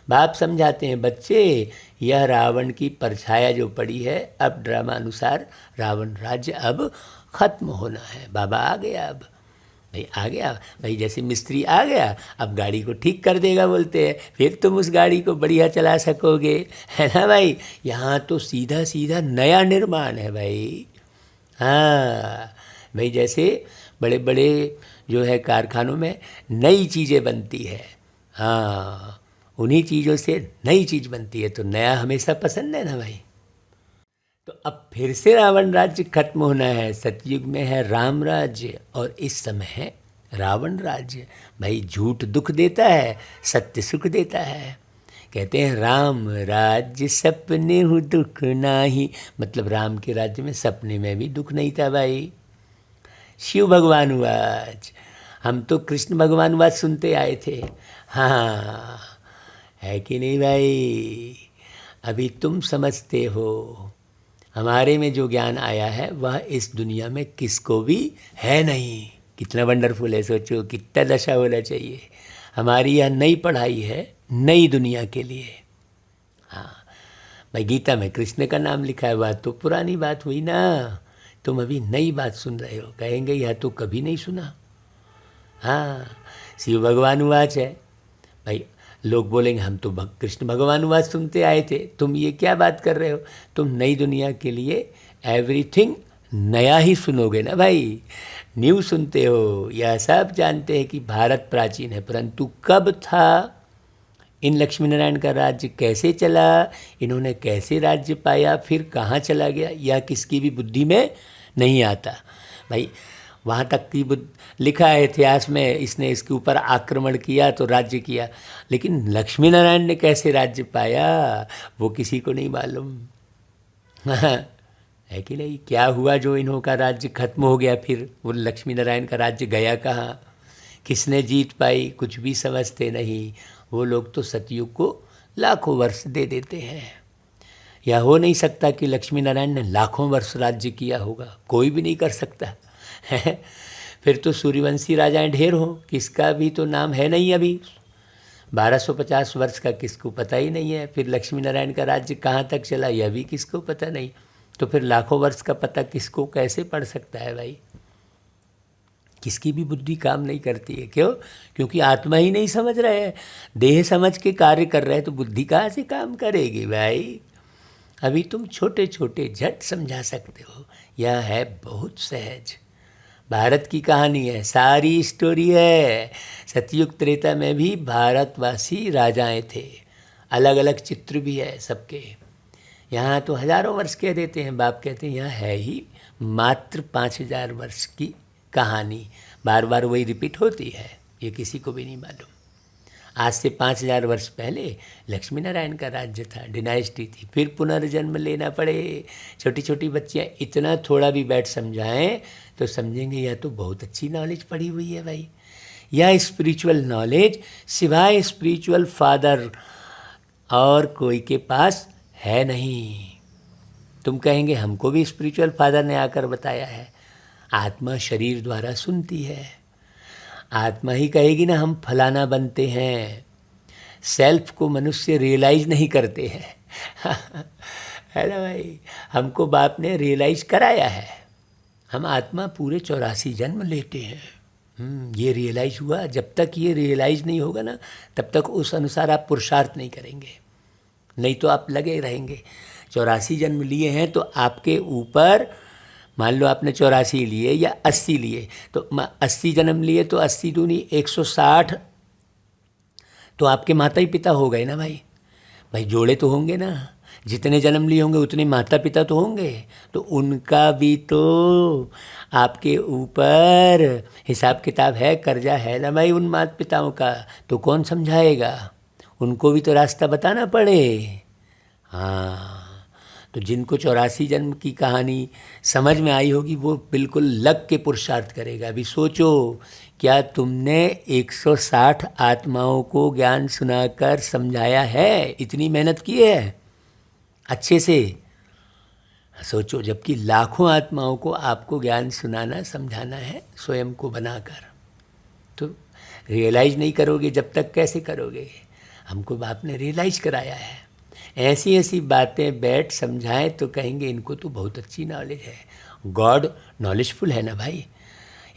बाप समझाते हैं, बच्चे यह रावण की परछाया जो पड़ी है, अब ड्रामा अनुसार रावण राज्य अब खत्म होना है। बाबा आ गया, अब भाई आ गया भाई, जैसे मिस्त्री आ गया अब गाड़ी को ठीक कर देगा बोलते हैं, फिर तुम उस गाड़ी को बढ़िया चला सकोगे, है ना भाई। यहाँ तो सीधा सीधा नया निर्माण है भाई। हाँ भाई, जैसे बड़े बड़े जो है कारखानों में नई चीज़ें बनती है, हाँ उन्हीं चीज़ों से नई चीज़ बनती है, तो नया हमेशा पसंद है ना भाई। तो अब फिर से रावण राज्य खत्म होना है। सतयुग में है राम राज्य और इस समय है रावण राज्य। भाई झूठ दुख देता है, सत्य सुख देता है। कहते हैं राम राज्य सपने हूँ दुख नाही, मतलब राम के राज्य में सपने में भी दुख नहीं था भाई। शिव भगवान वाच, हम तो कृष्ण भगवान वाच सुनते आए थे, हाँ है कि नहीं भाई। अभी तुम समझते हो, हमारे में जो ज्ञान आया है वह इस दुनिया में किसको भी है नहीं। कितना वंडरफुल है, सोचो कितना दशा होना चाहिए। हमारी यह नई पढ़ाई है नई दुनिया के लिए। हाँ भाई, गीता में कृष्ण का नाम लिखा है, वह तो पुरानी बात हुई ना, तुम अभी नई बात सुन रहे हो। कहेंगे यह तो कभी नहीं सुना। हाँ शिव भगवान वाच है भाई, लोग बोलेंगे हम तो कृष्ण भगवान वाच सुनते आए थे, तुम ये क्या बात कर रहे हो। तुम नई दुनिया के लिए एवरीथिंग नया ही सुनोगे ना भाई, न्यू सुनते हो। यह सब जानते हैं कि भारत प्राचीन है, परंतु कब था, इन लक्ष्मी नारायण का राज्य कैसे चला, इन्होंने कैसे राज्य पाया, फिर कहाँ चला गया, यह किसकी भी बुद्धि में नहीं आता भाई। वहाँ तक की लिखा है इतिहास में, इसने इसके ऊपर आक्रमण किया तो राज्य किया, लेकिन लक्ष्मी नारायण ने कैसे राज्य पाया वो किसी को नहीं मालूम है कि नहीं। क्या हुआ जो इन्हों का राज्य खत्म हो गया, फिर वो लक्ष्मी नारायण का राज्य गया कहाँ, किसने जीत पाई, कुछ भी समझते नहीं। वो लोग तो सतयुग को लाखों वर्ष दे देते हैं। यह हो नहीं सकता कि लक्ष्मी नारायण ने लाखों वर्ष राज्य किया होगा, कोई भी नहीं कर सकता है। फिर तो सूर्यवंशी राजाएं ढेर हो, किसका भी तो नाम है नहीं अभी। 1250 वर्ष का किसको पता ही नहीं है। फिर लक्ष्मी नारायण का राज्य कहाँ तक चला यह भी किसको पता नहीं। तो फिर लाखों वर्ष का पता किसको कैसे पड़ सकता है भाई। किसकी भी बुद्धि काम नहीं करती है। क्यों? क्योंकि आत्मा ही नहीं समझ रहे हैं। देह समझ के कार्य कर रहे हैं तो बुद्धि कहाँ से काम करेगी भाई। अभी तुम छोटे छोटे झट समझा सकते हो, यह है बहुत सहज। भारत की कहानी है, सारी स्टोरी है। सतयुग त्रेता में भी भारतवासी राजाएं थे, अलग अलग चित्र भी है सबके। यहाँ तो हजारों वर्ष कह देते हैं, बाप कहते हैं यहाँ है ही मात्र 5000 वर्ष की कहानी। बार बार वही रिपीट होती है, ये किसी को भी नहीं मालूम। आज से 5000 वर्ष पहले लक्ष्मी नारायण का राज्य था, डिनाइस्टी थी। फिर पुनर्जन्म लेना पड़े। छोटी छोटी बच्चियाँ इतना थोड़ा भी बैठ समझाएं तो समझेंगे यह तो बहुत अच्छी नॉलेज पड़ी हुई है भाई। यह स्पिरिचुअल नॉलेज सिवाय स्पिरिचुअल फादर और कोई के पास है नहीं। तुम कहेंगे हमको भी स्पिरिचुअल फादर ने आकर बताया है। आत्मा शरीर द्वारा सुनती है, आत्मा ही कहेगी ना हम फलाना बनते हैं। सेल्फ को मनुष्य रियलाइज नहीं करते हैं है ना भाई। हमको बाप ने रियलाइज कराया है। हम आत्मा पूरे 84 जन्म लेते हैं। ये रियलाइज हुआ। जब तक ये रियलाइज नहीं होगा ना तब तक उस अनुसार आप पुरुषार्थ नहीं करेंगे, नहीं तो आप लगे रहेंगे। 84 जन्म लिए हैं तो आपके ऊपर, मान लो आपने 84 लिए या 80 लिए, तो 80 जन्म लिए तो 80 दूनी 160, तो आपके माता ही पिता हो गए ना भाई। भाई जोड़े तो होंगे ना, जितने जन्म लिए होंगे उतने माता पिता तो होंगे, तो उनका भी तो आपके ऊपर हिसाब किताब है, कर्जा है ना भाई उन माता पिताओं का। तो कौन समझाएगा, उनको भी तो रास्ता बताना पड़े। हाँ, तो जिनको 84 जन्म की कहानी समझ में आई होगी वो बिल्कुल लग के पुरुषार्थ करेगा। अभी सोचो, क्या तुमने 160 आत्माओं को ज्ञान सुनाकर समझाया है? इतनी मेहनत की है अच्छे से सोचो, जबकि लाखों आत्माओं को आपको ज्ञान सुनाना समझाना है स्वयं को बनाकर। तो रियलाइज नहीं करोगे जब तक कैसे करोगे? हमको बाप ने रियलाइज कराया है। ऐसी ऐसी बातें बैठ समझाएं तो कहेंगे इनको तो बहुत अच्छी नॉलेज है। गॉड नॉलेजफुल है ना भाई।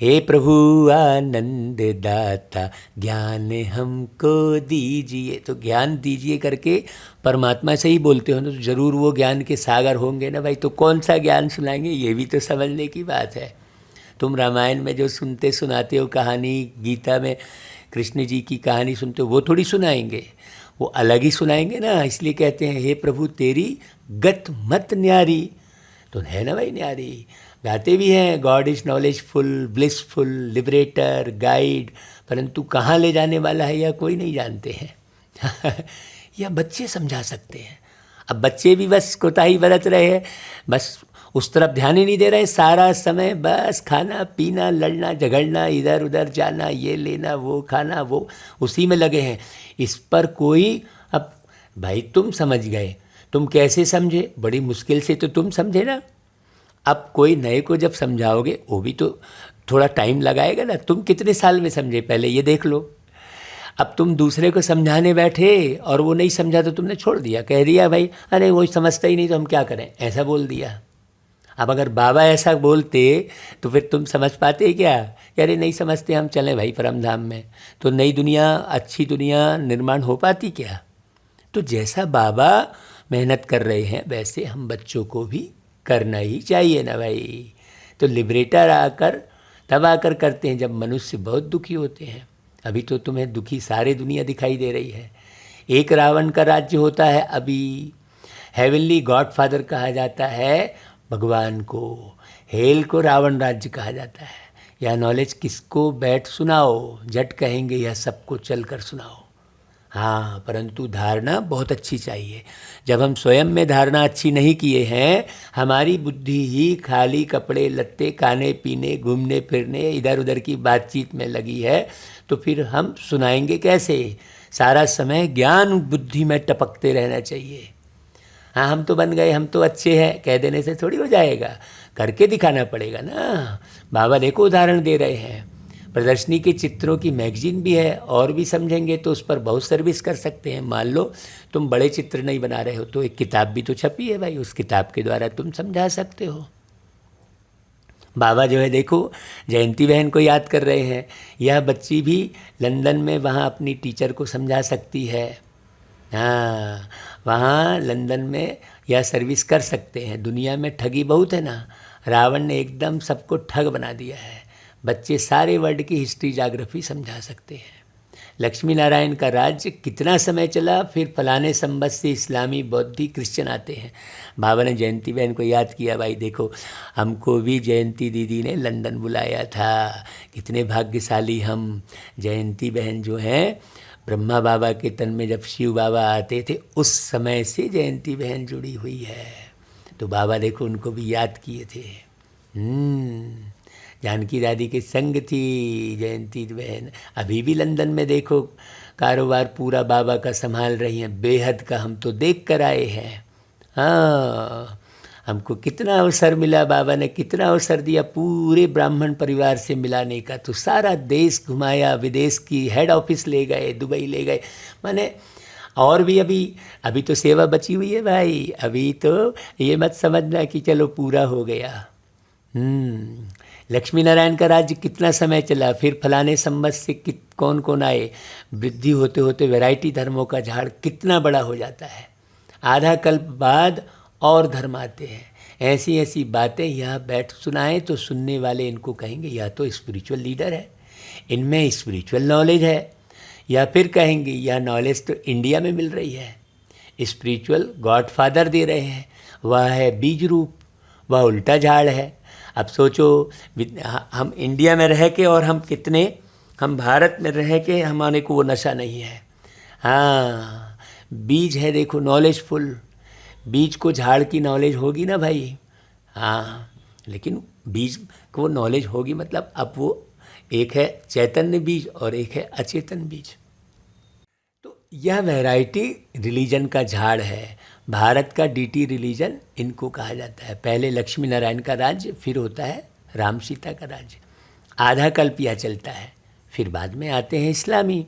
हे प्रभु आनंद दाता ज्ञान हमको दीजिए, तो ज्ञान दीजिए करके परमात्मा से ही बोलते हो ना, तो ज़रूर वो ज्ञान के सागर होंगे ना भाई। तो कौन सा ज्ञान सुनाएंगे, ये भी तो समझने की बात है। तुम रामायण में जो सुनते सुनाते हो कहानी, गीता में कृष्ण जी की कहानी सुनते हो, वो थोड़ी सुनाएंगे, वो अलग ही सुनाएंगे ना। इसलिए कहते हैं हे प्रभु तेरी गत मत न्यारी, तो है ना भाई न्यारी। गाते भी हैं God is knowledgeful, blissful, liberator, guide, परंतु कहाँ ले जाने वाला है यह कोई नहीं जानते हैं। यह बच्चे समझा सकते हैं। अब बच्चे भी बस कोताही बरत रहे हैं, बस उस तरफ ध्यान ही नहीं दे रहे। सारा समय बस खाना पीना, लड़ना झगड़ना, इधर उधर जाना, ये लेना वो खाना, वो उसी में लगे हैं। इस पर कोई, अब भाई तुम समझ गए, तुम कैसे समझे? बड़ी मुश्किल से तो तुम समझे ना। अब कोई नए को जब समझाओगे वो भी तो थोड़ा टाइम लगाएगा ना। तुम कितने साल में समझे पहले ये देख लो। अब तुम दूसरे को समझाने बैठे और वो नहीं समझा तो तुमने छोड़ दिया, कह दिया भाई अरे वो समझता ही नहीं तो हम क्या करें, ऐसा बोल दिया। अब अगर बाबा ऐसा बोलते तो फिर तुम समझ पाते क्या? अरे नहीं समझते, हम चलें भाई परम धाम में, तो नई दुनिया, अच्छी दुनिया निर्माण हो पाती क्या? तो जैसा बाबा मेहनत कर रहे हैं वैसे हम बच्चों को भी करना ही चाहिए ना भाई। तो लिबरेटर आकर तब आकर करते हैं जब मनुष्य बहुत दुखी होते हैं। अभी तो तुम्हें दुखी सारी दुनिया दिखाई दे रही है। एक रावण का राज्य होता है, अभी हेवनली गॉडफादर कहा जाता है भगवान को, हेल को रावण राज्य कहा जाता है। यह नॉलेज किसको बैठ सुनाओ, जट कहेंगे यह सबको चल कर सुनाओ। हाँ, परंतु धारणा बहुत अच्छी चाहिए। जब हम स्वयं में धारणा अच्छी नहीं किए हैं, हमारी बुद्धि ही खाली कपड़े लत्ते, खाने पीने, घूमने फिरने, इधर उधर की बातचीत में लगी है, तो फिर हम सुनाएंगे कैसे? सारा समय ज्ञान बुद्धि में टपकते रहना चाहिए। हाँ हम तो बन गए, हम तो अच्छे हैं, कह देने से थोड़ी हो जाएगा, करके दिखाना पड़ेगा ना। बाबा देखो उदाहरण दे रहे हैं। प्रदर्शनी के चित्रों की मैगजीन भी है, और भी समझेंगे तो उस पर बहुत सर्विस कर सकते हैं। मान लो तुम बड़े चित्र नहीं बना रहे हो तो एक किताब भी तो छपी है भाई, उस किताब के द्वारा तुम समझा सकते हो। बाबा जो है देखो जयंती बहन को याद कर रहे हैं। यह बच्ची भी लंदन में वहाँ अपनी टीचर को समझा सकती है। हाँ, वहाँ लंदन में यह सर्विस कर सकते हैं। दुनिया में ठगी बहुत है ना, रावण ने एकदम सबको ठग बना दिया है। बच्चे सारे वर्ल्ड की हिस्ट्री जाग्राफी समझा सकते हैं। लक्ष्मी नारायण का राज्य कितना समय चला, फिर फलाने संबत से इस्लामी, बौद्धि, क्रिश्चियन आते हैं। बाबा ने जयंती बहन को याद किया, भाई देखो हमको भी जयंती दीदी ने लंदन बुलाया था, कितने भाग्यशाली हम। जयंती बहन जो हैं ब्रह्मा बाबा के तन में जब शिव बाबा आते थे उस समय से जयंती बहन जुड़ी हुई है। तो बाबा देखो उनको भी याद किए थे। जानकी दादी के संग थी जयंती बहन। अभी भी लंदन में देखो कारोबार पूरा बाबा का संभाल रही हैं, बेहद का हम तो देख कर आए हैं। हाँ, हमको कितना अवसर मिला, बाबा ने कितना अवसर दिया पूरे ब्राह्मण परिवार से मिलाने का। तो सारा देश घुमाया, विदेश की हेड ऑफिस ले गए, दुबई ले गए, माने और भी अभी तो सेवा बची हुई है भाई। अभी तो ये मत समझना कि चलो पूरा हो गया। लक्ष्मी नारायण का राज्य कितना समय चला, फिर फलाने संबत से कौन कौन आए, वृद्धि होते होते वैरायटी धर्मों का झाड़ कितना बड़ा हो जाता है। आधा कल्प बाद और धर्म आते हैं। ऐसी ऐसी बातें यहाँ बैठ सुनाएं तो सुनने वाले इनको कहेंगे या तो स्पिरिचुअल लीडर है, इनमें स्पिरिचुअल नॉलेज है, या फिर कहेंगे यह नॉलेज तो इंडिया में मिल रही है, स्पिरिचुअल गॉडफादर दे रहे हैं, वह है बीज रूप, वह उल्टा झाड़ है। अब सोचो हम इंडिया में रह के और हम भारत में रह के हमारे को वो नशा नहीं है। हाँ, बीज है देखो नॉलेजफुल, बीज को झाड़ की नॉलेज होगी ना भाई, हाँ, लेकिन बीज को नॉलेज होगी मतलब अब वो एक है चैतन्य बीज और एक है अचेतन बीज। तो यह वैरायटी रिलीजन का झाड़ है। भारत का डीटी रिलीजन इनको कहा जाता है। पहले लक्ष्मी नारायण का राज्य, फिर होता है राम सीता का राज्य। आधा कल्प यह चलता है, फिर बाद में आते हैं इस्लामी।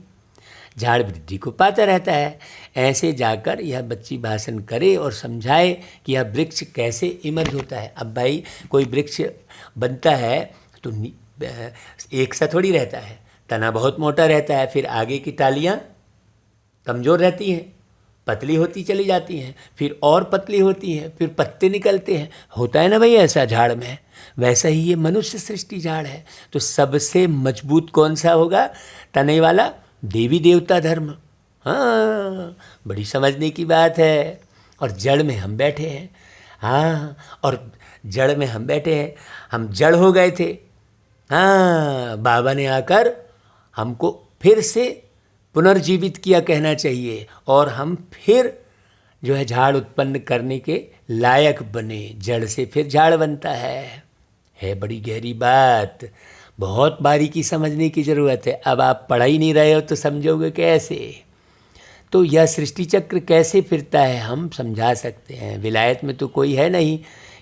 झाड़ वृद्धि को पाता रहता है। ऐसे जाकर यह बच्ची भाषण करे और समझाए कि यह वृक्ष कैसे इमर्ज होता है। अब भाई कोई वृक्ष बनता है तो एक सा थोड़ी रहता है, तना बहुत मोटा रहता है, फिर आगे की टालियाँ कमज़ोर रहती हैं, पतली होती चली जाती हैं, फिर और पतली होती हैं, फिर पत्ते निकलते हैं। होता है ना भाई ऐसा झाड़ में। वैसा ही ये मनुष्य सृष्टि झाड़ है। तो सबसे मजबूत कौन सा होगा? तने वाला देवी देवता धर्म। हाँ, बड़ी समझने की बात है। और जड़ में हम बैठे हैं। हाँ, और जड़ में हम बैठे हैं। हम जड़ हो गए थे। हाँ, बाबा ने आकर हमको फिर से पुनर्जीवित किया कहना चाहिए, और हम फिर जो है झाड़ उत्पन्न करने के लायक बने। जड़ से फिर झाड़ बनता है बड़ी गहरी बात। बहुत बारीकी समझने की ज़रूरत है। अब आप पढ़ ही नहीं रहे हो तो समझोगे कैसे? तो यह सृष्टि चक्र कैसे फिरता है हम समझा सकते हैं। विलायत में तो कोई है नहीं।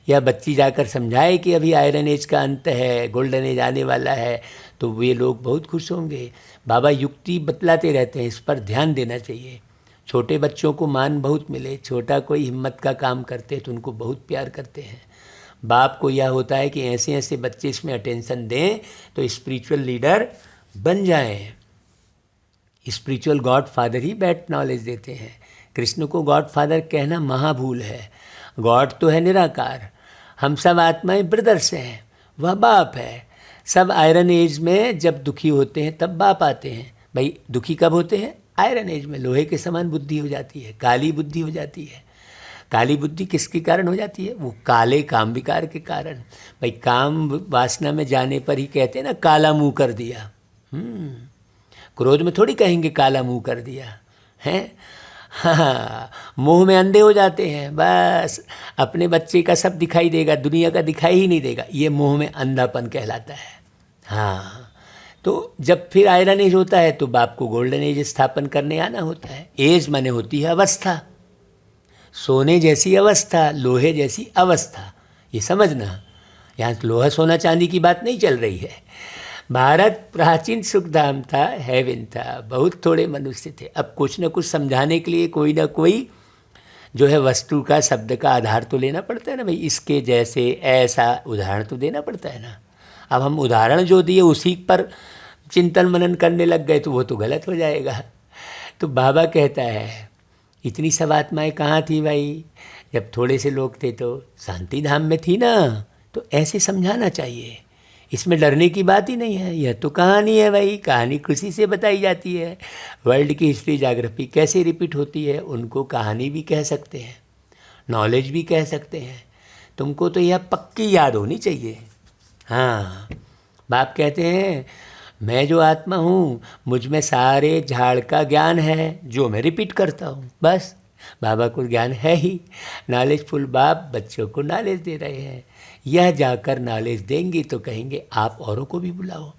यह बच्ची जाकर समझाए कि अभी आयरन एज का अंत है, गोल्डन एज आने वाला है, तो वे लोग बहुत खुश होंगे। बाबा युक्ति बतलाते रहते हैं, इस पर ध्यान देना चाहिए। छोटे बच्चों को मान बहुत मिले। छोटा कोई हिम्मत का काम करते हैं तो उनको बहुत प्यार करते हैं। बाप को यह होता है कि ऐसे ऐसे बच्चे इसमें अटेंशन दें तो स्पिरिचुअल लीडर बन जाएं। स्पिरिचुअल गॉड फादर ही बेस्ट नॉलेज देते हैं। कृष्ण को गॉड फादर कहना महाभूल है। गॉड तो है निराकार, हम सब आत्माएं ब्रदर्स हैं, वह बाप है। सब आयरन एज में जब दुखी होते हैं तब बाप आते हैं। भाई दुखी कब होते हैं? आयरन एज में। लोहे के समान बुद्धि हो जाती है, काली बुद्धि हो जाती है। काली बुद्धि किसके कारण हो जाती है? वो काले काम विकार के कारण। भाई काम वासना में जाने पर ही कहते हैं ना काला मुंह कर दिया। क्रोध में थोड़ी कहेंगे काला मुंह कर दिया है। हाँ, मोह में अंधे हो जाते हैं। बस अपने बच्चे का सब दिखाई देगा, दुनिया का दिखाई ही नहीं देगा। ये मोह में अंधापन कहलाता है। हाँ, तो जब फिर आयरन एज होता है तो बाप को गोल्डन एज स्थापन करने आना होता है। एज माने होती है अवस्था। सोने जैसी अवस्था, लोहे जैसी अवस्था, ये समझना। यहाँ लोहा सोना चांदी की बात नहीं चल रही है। भारत प्राचीन सुखधाम था, हेवन था। बहुत थोड़े मनुष्य थे। अब कुछ न कुछ समझाने के लिए कोई ना कोई जो है वस्तु का, शब्द का आधार तो लेना पड़ता है ना भाई। इसके जैसे ऐसा उदाहरण तो देना पड़ता है ना। अब हम उदाहरण जो दिए उसी पर चिंतन मनन करने लग गए तो वो तो गलत हो जाएगा। तो बाबा कहता है इतनी सब आत्माएँ कहाँ थी भाई? जब थोड़े से लोग थे तो शांति धाम में थी ना। तो ऐसे समझाना चाहिए। इसमें डरने की बात ही नहीं है। यह तो कहानी है भाई, कहानी खुशी से बताई जाती है। वर्ल्ड की हिस्ट्री ज्योग्राफी कैसे रिपीट होती है, उनको कहानी भी कह सकते हैं, नॉलेज भी कह सकते हैं। तुमको तो यह पक्की याद होनी चाहिए। हाँ, बाप कहते हैं मैं जो आत्मा हूँ मुझ में सारे झाड़ का ज्ञान है जो मैं रिपीट करता हूँ। बस बाबा को ज्ञान है ही। नॉलेजफुल बाप बच्चों को नॉलेज दे रहे हैं। यह जाकर नॉलेज देंगे तो कहेंगे आप औरों को भी बुलाओ।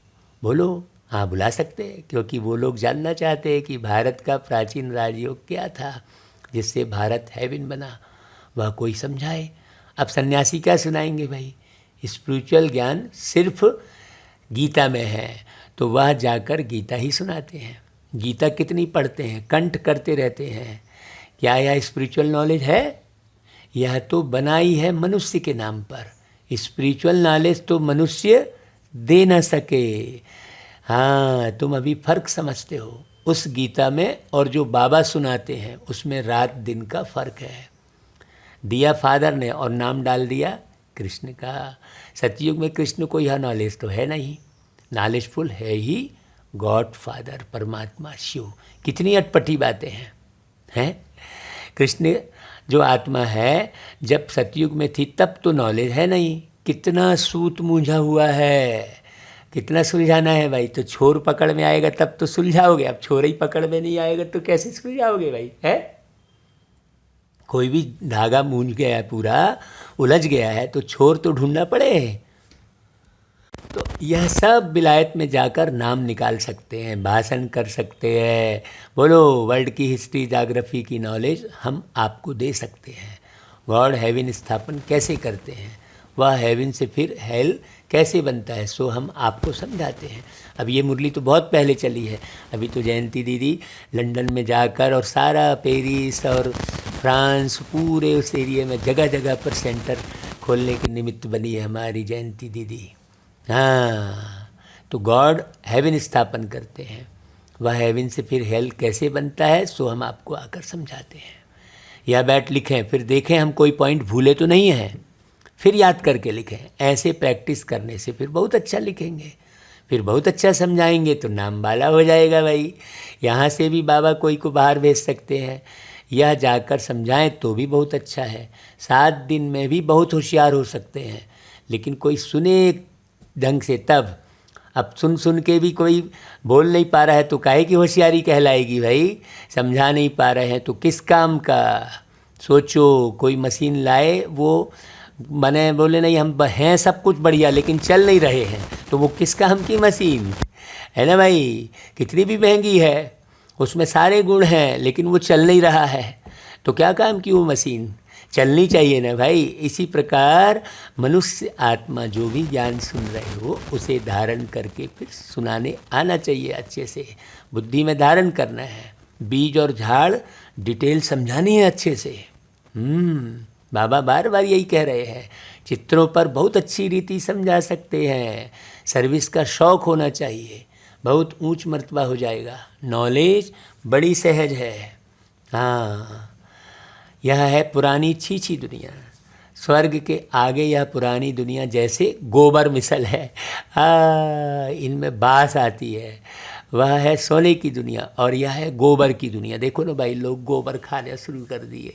बोलो, हाँ बुला सकते हैं, क्योंकि वो लोग जानना चाहते हैं कि भारत का प्राचीन राजयोग क्या था जिससे भारत हेवन बना। वह कोई समझाए। अब सन्यासी क्या सुनाएंगे भाई? स्पिरिचुअल ज्ञान सिर्फ गीता में है, तो वह जाकर गीता ही सुनाते हैं। गीता कितनी पढ़ते हैं, कंठ करते रहते हैं। क्या यह स्पिरिचुअल नॉलेज है? यह तो बनाई है मनुष्य के नाम पर। स्पिरिचुअल नॉलेज तो मनुष्य दे न सके। हाँ, तुम अभी फर्क समझते हो। उस गीता में और जो बाबा सुनाते हैं उसमें रात दिन का फ़र्क है। दिया फादर ने और नाम डाल दिया कृष्ण का। सतयुग में कृष्ण को यह नॉलेज तो है नहीं। नॉलेजफुल है ही गॉड फादर, परमात्मा शिव। कितनी अटपटी बातें हैं। कृष्ण जो आत्मा है जब सतयुग में थी तब तो नॉलेज है नहीं। कितना सूत मूंझा हुआ है, कितना सुलझाना है भाई। तो छोर पकड़ में आएगा तब तो सुलझाओगे। अब छोर ही पकड़ में नहीं आएगा तो कैसे सुलझाओगे भाई? है कोई भी धागा मूंझ गया है, पूरा उलझ गया है, तो छोर तो ढूंढना पड़े। तो यह सब विलायत में जाकर नाम निकाल सकते हैं, भाषण कर सकते हैं। बोलो, वर्ल्ड की हिस्ट्री, ज्योग्राफी की नॉलेज हम आपको दे सकते हैं। गॉड हेवन स्थापन कैसे करते हैं, वह हेवन से फिर हेल कैसे बनता है, सो हम आपको समझाते हैं। अब ये मुरली तो बहुत पहले चली है, अभी तो जयंती दीदी लंदन में जाकर और सारा पेरिस और फ्रांस, पूरे उस एरिया में जगह जगह पर सेंटर खोलने के निमित्त बनी है हमारी जयंती दीदी। हाँ, तो गॉड हेवन स्थापन करते हैं, वह हेवन से फिर हेल कैसे बनता है, सो हम आपको आकर समझाते हैं। या बैठ लिखें, फिर देखें हम कोई पॉइंट भूले तो नहीं हैं, फिर याद करके लिखें। ऐसे प्रैक्टिस करने से फिर बहुत अच्छा लिखेंगे, फिर बहुत अच्छा समझाएंगे तो नाम वाला हो जाएगा भाई। यहाँ से भी बाबा कोई को बाहर भेज सकते हैं, यह जाकर समझाएं तो भी बहुत अच्छा है। 7 दिन में भी बहुत होशियार हो सकते हैं, लेकिन कोई सुने ढंग से तब। अब सुन सुन के भी कोई बोल नहीं पा रहा है तो काहे की होशियारी कहलाएगी भाई। समझा नहीं पा रहे हैं तो किस काम का। सोचो, कोई मशीन लाए, वो बने बोले नहीं हम हैं सब कुछ बढ़िया लेकिन चल नहीं रहे हैं, तो वो किस काम की मशीन है ना भाई। कितनी भी महंगी है, उसमें सारे गुण हैं, लेकिन वो चल नहीं रहा है, तो क्या काम की वो मशीन। चलनी चाहिए ना भाई। इसी प्रकार मनुष्य आत्मा जो भी ज्ञान सुन रहे हो उसे धारण करके फिर सुनाने आना चाहिए अच्छे से। बुद्धि में धारण करना है, बीज और झाड़ डिटेल समझानी है अच्छे से। बाबा बार बार यही कह रहे हैं, चित्रों पर बहुत अच्छी रीति समझा सकते हैं। सर्विस का शौक़ होना चाहिए, बहुत ऊंच मर्तबा हो जाएगा। नॉलेज बड़ी सहज है। हाँ, यह है पुरानी छीछी दुनिया। स्वर्ग के आगे यह पुरानी दुनिया जैसे गोबर मिसल है, इनमें बास आती है। वह है सोने की दुनिया और यह है गोबर की दुनिया। देखो ना भाई, लोग गोबर खाना शुरू कर दिए,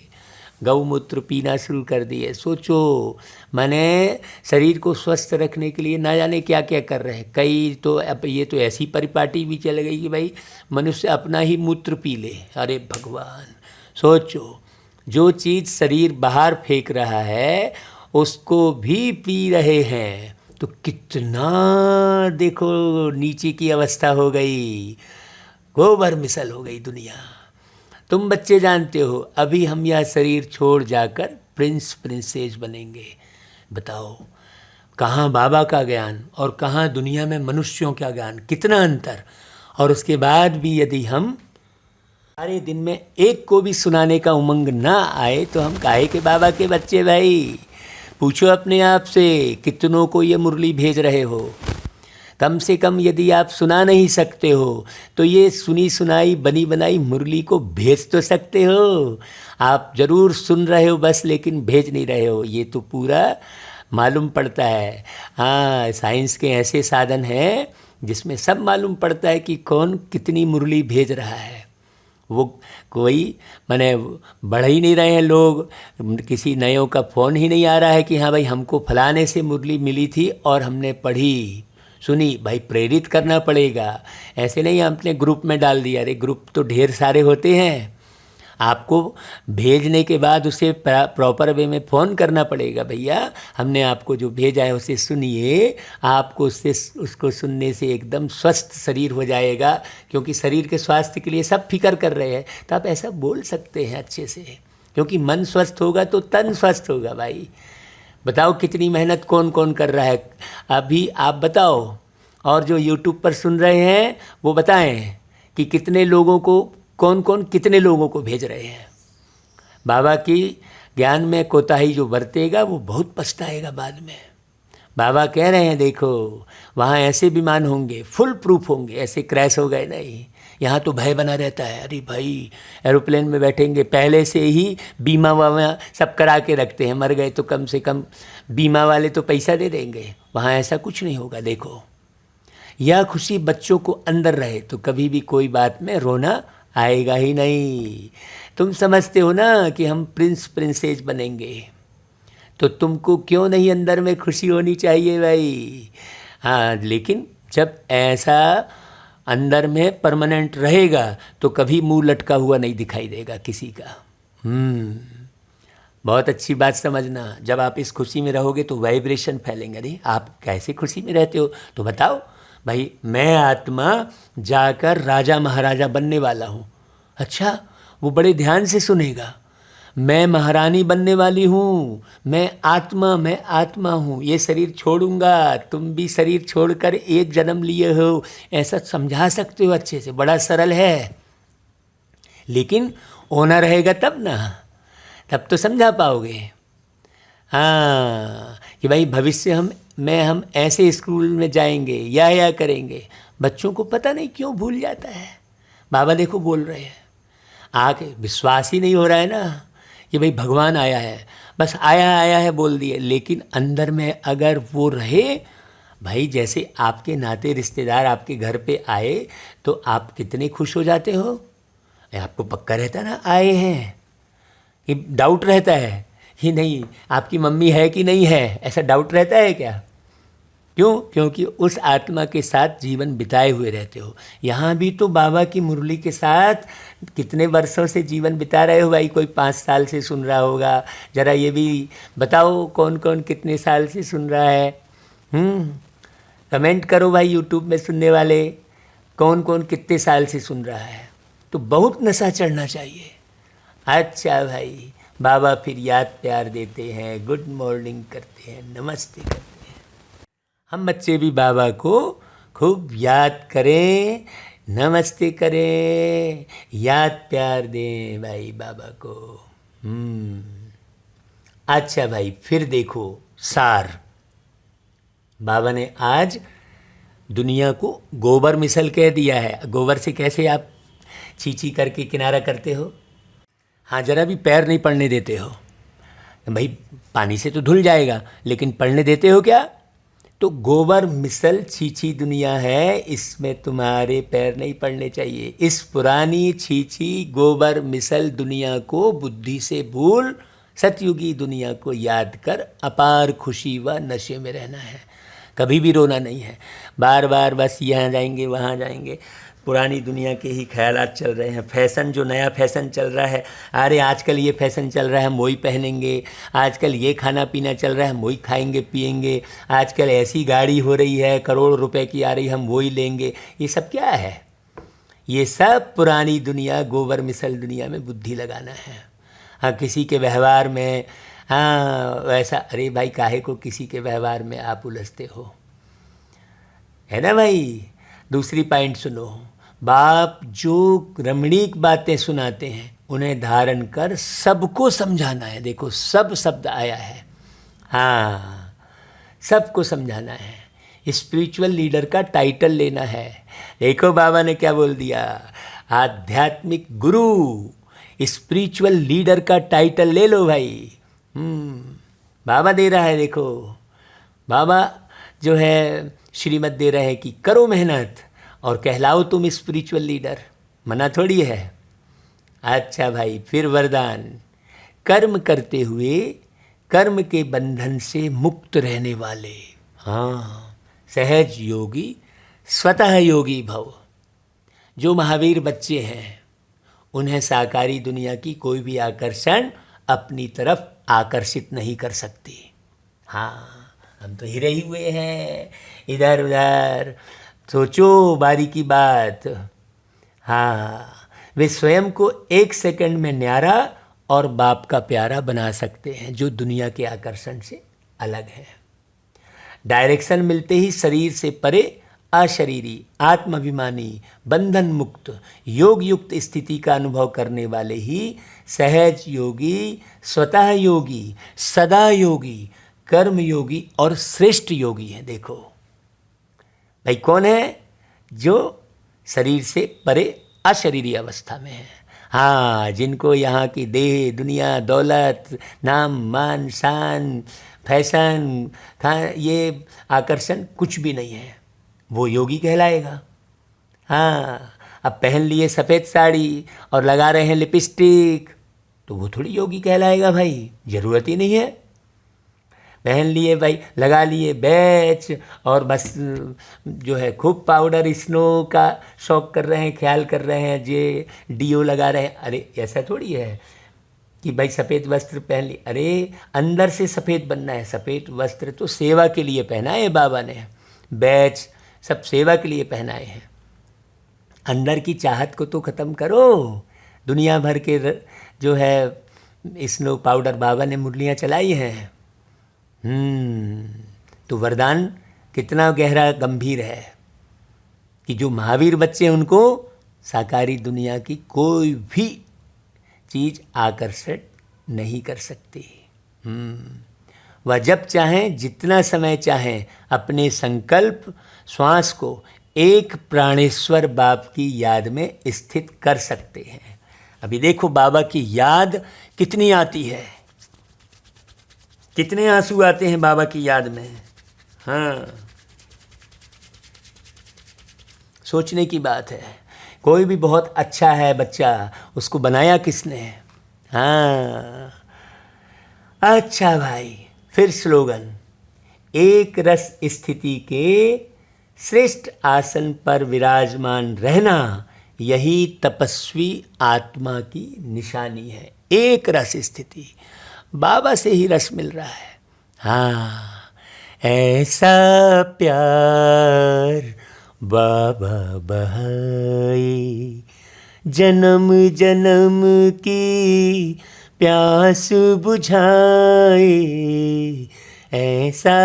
गौमूत्र पीना शुरू कर दिए। सोचो, माने शरीर को स्वस्थ रखने के लिए ना जाने क्या क्या कर रहे हैं। कई तो अब ये तो ऐसी परिपाटी भी चल गई कि भाई मनुष्य अपना ही मूत्र पी ले। अरे भगवान, सोचो, जो चीज़ शरीर बाहर फेंक रहा है उसको भी पी रहे हैं, तो कितना देखो नीचे की अवस्था हो गई, गोबर मिसल हो गई दुनिया। तुम बच्चे जानते हो, अभी हम यह शरीर छोड़ जाकर प्रिंस प्रिंसेस बनेंगे। बताओ, कहाँ बाबा का ज्ञान और कहाँ दुनिया में मनुष्यों का ज्ञान, कितना अंतर। और उसके बाद भी यदि हम सारे दिन में एक को भी सुनाने का उमंग ना आए तो हम काहे के बाबा के बच्चे भाई। पूछो अपने आप से, कितनों को ये मुरली भेज रहे हो। कम से कम यदि आप सुना नहीं सकते हो तो ये सुनी सुनाई बनी बनाई मुरली को भेज तो सकते हो। आप ज़रूर सुन रहे हो बस, लेकिन भेज नहीं रहे हो, ये तो पूरा मालूम पड़ता है। हाँ, साइंस के ऐसे साधन हैं जिसमें सब मालूम पड़ता है कि कौन कितनी मुरली भेज रहा है। वो कोई माने बढ़ ही नहीं रहे हैं लोग, किसी नयों का फ़ोन ही नहीं आ रहा है कि हाँ भाई हमको फलाने से मुरली मिली थी और हमने पढ़ी सुनी। भाई प्रेरित करना पड़ेगा, ऐसे नहीं आपने ग्रुप में डाल दिया। अरे ग्रुप तो ढेर सारे होते हैं, आपको भेजने के बाद उसे प्रॉपर वे में फ़ोन करना पड़ेगा। भैया हमने आपको जो भेजा है उसे सुनिए, आपको उसको सुनने से एकदम स्वस्थ शरीर हो जाएगा, क्योंकि शरीर के स्वास्थ्य के लिए सब फिक्र कर रहे हैं। तो आप ऐसा बोल सकते हैं अच्छे से, क्योंकि मन स्वस्थ होगा तो तन स्वस्थ होगा भाई। बताओ कितनी मेहनत कौन कौन कर रहा है अभी, आप बताओ। और जो यूट्यूब पर सुन रहे हैं वो बताएं कि कितने लोगों को, कौन कौन कितने लोगों को भेज रहे हैं। बाबा की ज्ञान में कोताही जो बरतेगा वो बहुत पछताएगा बाद में। बाबा कह रहे हैं देखो, वहाँ ऐसे विमान होंगे फुल प्रूफ होंगे, ऐसे क्रैश हो गए नहीं। यहाँ तो भय बना रहता है, अरे भाई एरोप्लेन में बैठेंगे पहले से ही बीमा वामा सब करा के रखते हैं, मर गए तो कम से कम बीमा वाले तो पैसा दे देंगे। वहाँ ऐसा कुछ नहीं होगा। देखो, यह खुशी बच्चों को अंदर रहे तो कभी भी कोई बात में रोना आएगा ही नहीं। तुम समझते हो ना कि हम प्रिंस प्रिंसेस बनेंगे, तो तुमको क्यों नहीं अंदर में खुशी होनी चाहिए भाई। हाँ, लेकिन जब ऐसा अंदर में परमानेंट रहेगा तो कभी मुंह लटका हुआ नहीं दिखाई देगा किसी का। बहुत अच्छी बात समझना, जब आप इस खुशी में रहोगे तो वाइब्रेशन फैलेंगे। अरे आप कैसे खुशी में रहते हो, तो बताओ भाई, मैं आत्मा जाकर राजा महाराजा बनने वाला हूँ। अच्छा, वो बड़े ध्यान से सुनेगा। मैं महारानी बनने वाली हूँ, मैं आत्मा हूँ, ये शरीर छोड़ूंगा, तुम भी शरीर छोड़कर एक जन्म लिए हो, ऐसा समझा सकते हो अच्छे से, बड़ा सरल है। लेकिन होना रहेगा तब ना, तब तो समझा पाओगे। हाँ, कि भाई भविष्य हम ऐसे स्कूल में जाएंगे या करेंगे। बच्चों को पता नहीं क्यों भूल जाता है। बाबा देखो बोल रहे हैं, आके विश्वास ही नहीं हो रहा है ना कि भाई भगवान आया है, बस आया है बोल दिए, लेकिन अंदर में अगर वो रहे, भाई जैसे आपके नाते रिश्तेदार आपके घर पे आए तो आप कितने खुश हो जाते हो। आपको पक्का रहता ना आए हैं, कि डाउट रहता है कि नहीं आपकी मम्मी है कि नहीं है, ऐसा डाउट रहता है क्या? क्यों? क्योंकि उस आत्मा के साथ जीवन बिताए हुए रहते हो। यहाँ भी तो बाबा की मुरली के साथ कितने वर्षों से जीवन बिता रहे हो भाई। कोई 5 साल से सुन रहा होगा, ज़रा ये भी बताओ कौन कौन कितने साल से सुन रहा है। कमेंट करो भाई, यूट्यूब में सुनने वाले कौन कौन कितने साल से सुन रहा है। तो बहुत नशा चढ़ना चाहिए। अच्छा भाई, बाबा फिर याद प्यार देते हैं, गुड मॉर्निंग करते हैं, नमस्ते करते हैं। हम बच्चे भी बाबा को खूब याद करें, नमस्ते करें, याद प्यार दें भाई बाबा को। अच्छा भाई, फिर देखो सार, बाबा ने आज दुनिया को गोबर मिसल कह दिया है। गोबर से कैसे आप चीची करके किनारा करते हो? हाँ, ज़रा भी पैर नहीं पड़ने देते हो भाई, पानी से तो धुल जाएगा, लेकिन पड़ने देते हो क्या? तो गोबर मिसल छीछी दुनिया है, इसमें तुम्हारे पैर नहीं पड़ने चाहिए। इस पुरानी छीछी गोबर मिसल दुनिया को बुद्धि से भूल सतयुगी दुनिया को याद कर अपार खुशी व नशे में रहना है। कभी भी रोना नहीं है। बार बार बस यहाँ जाएंगे वहाँ जाएंगे, पुरानी दुनिया के ही ख्यालात चल रहे हैं। फैशन, जो नया फैशन चल रहा है, अरे आजकल ये फैशन चल रहा है हम वही पहनेंगे, आजकल ये खाना पीना चल रहा है हम वही खाएंगे पिएंगे, आजकल ऐसी गाड़ी हो रही है करोड़ रुपए की आ रही हम वही लेंगे। ये सब क्या है? ये सब पुरानी दुनिया, गोबर मिसल दुनिया में बुद्धि लगाना है। हाँ, किसी के व्यवहार में, हाँ वैसा, अरे भाई काहे को किसी के व्यवहार में आप उलझते हो, है ना भाई। दूसरी पॉइंट सुनो, बाप जो रमणीक बातें सुनाते हैं उन्हें धारण कर सबको समझाना है। देखो सब शब्द आया है, हाँ सबको समझाना है। स्पिरिचुअल लीडर का टाइटल लेना है। देखो बाबा ने क्या बोल दिया, आध्यात्मिक गुरु, स्पिरिचुअल लीडर का टाइटल ले लो भाई। बाबा दे रहा है, देखो बाबा जो है श्रीमत दे रहे हैं कि करो मेहनत और कहलाओ तुम स्पिरिचुअल लीडर, मना थोड़ी है। अच्छा भाई, फिर वरदान, कर्म करते हुए कर्म के बंधन से मुक्त रहने वाले, हाँ सहज योगी, स्वतः योगी भव। जो महावीर बच्चे हैं उन्हें साकारी दुनिया की कोई भी आकर्षण अपनी तरफ आकर्षित नहीं कर सकती। हाँ, हम तो हिरे ही हुए हैं इधर उधर, सोचो बारी की बात। हाँ, वे स्वयं को 1 सेकंड में न्यारा और बाप का प्यारा बना सकते हैं, जो दुनिया के आकर्षण से अलग है। डायरेक्शन मिलते ही शरीर से परे अशरीरी, आत्माभिमानी, बंधन मुक्त, योग युक्त स्थिति का अनुभव करने वाले ही सहज योगी, स्वतः योगी, सदा योगी, कर्म योगी और श्रेष्ठ योगी हैं। देखो भाई कौन है? जो शरीर से परे अशरीरी अवस्था में है। हाँ, जिनको यहाँ की देह, दुनिया, दौलत, नाम, मान, शान, फैशन, ये आकर्षण कुछ भी नहीं है, वो योगी कहलाएगा। हाँ, अब पहन लिए सफ़ेद साड़ी और लगा रहे हैं लिपस्टिक, तो वो थोड़ी योगी कहलाएगा भाई, ज़रूरत ही नहीं है। पहन लिए भाई, लगा लिए बैच और बस जो है खूब पाउडर स्नो का शौक कर रहे हैं, ख्याल कर रहे हैं, जे डीओ लगा रहे हैं, अरे ऐसा थोड़ी है। कि भाई सफ़ेद वस्त्र पहन ली, अरे अंदर से सफ़ेद बनना है। सफ़ेद वस्त्र तो सेवा के लिए पहनाए है बाबा ने, बैच सब सेवा के लिए पहनाए हैं। अंदर की चाहत को तो ख़त्म करो। दुनिया भर के जो है स्नो पाउडर बाबा ने मुरलियाँ चलाई हैं। तो वरदान कितना गहरा गंभीर है कि जो महावीर बच्चे हैं उनको साकारी दुनिया की कोई भी चीज़ आकर्षित नहीं कर सकती। वह जब चाहें, जितना समय चाहें, अपने संकल्प श्वास को एक प्राणेश्वर बाप की याद में स्थित कर सकते हैं। अभी देखो बाबा की याद कितनी आती है, कितने आंसू आते हैं बाबा की याद में। हाँ, सोचने की बात है। कोई भी बहुत अच्छा है बच्चा, उसको बनाया किसने? हाँ, अच्छा भाई, फिर स्लोगन, एक रस स्थिति के श्रेष्ठ आसन पर विराजमान रहना, यही तपस्वी आत्मा की निशानी है। एक रस स्थिति, बाबा से ही रस मिल रहा है। हाँ, ऐसा प्यार बाबा बहाए, जन्म जन्म की प्यास बुझाए, ऐसा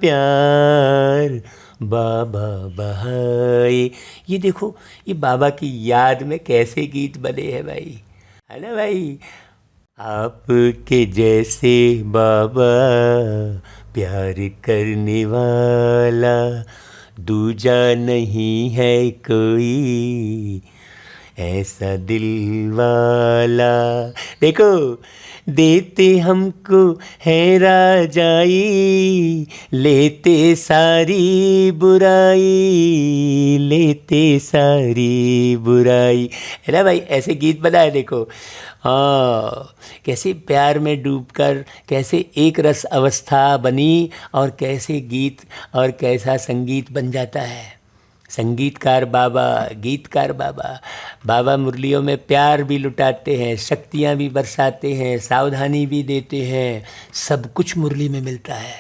प्यार बाबा बहाए। ये देखो, ये बाबा की याद में कैसे गीत बने हैं भाई, है ना भाई। आपके जैसे बाबा प्यार करने वाला दूजा नहीं है कोई, ऐसा दिल वाला। देखो, देते हमको है राजाई, लेते सारी बुराई, लेते सारी बुराई, है ना भाई। ऐसे गीत बनाए देखो। हाँ, कैसे प्यार में डूबकर कैसे एक रस अवस्था बनी, और कैसे गीत और कैसा संगीत बन जाता है। संगीतकार बाबा, गीतकार बाबा। बाबा मुरलियों में प्यार भी लुटाते हैं, शक्तियाँ भी बरसाते हैं, सावधानी भी देते हैं। सब कुछ मुरली में मिलता है।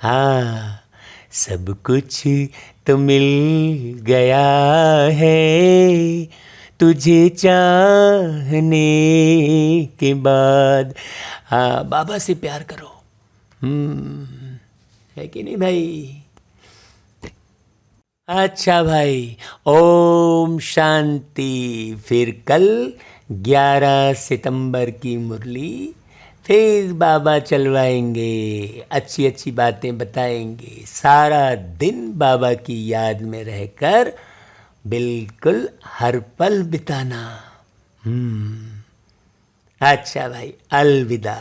हाँ, सब कुछ तो मिल गया है तुझे चाहने के बाद। हाँ, बाबा से प्यार करो। है कि नहीं भाई। अच्छा भाई, ओम शांति। फिर कल 11 सितंबर की मुरली फिर बाबा चलवाएंगे, अच्छी अच्छी बातें बताएंगे। सारा दिन बाबा की याद में रहकर बिल्कुल हर पल बिताना। अच्छा भाई, अलविदा।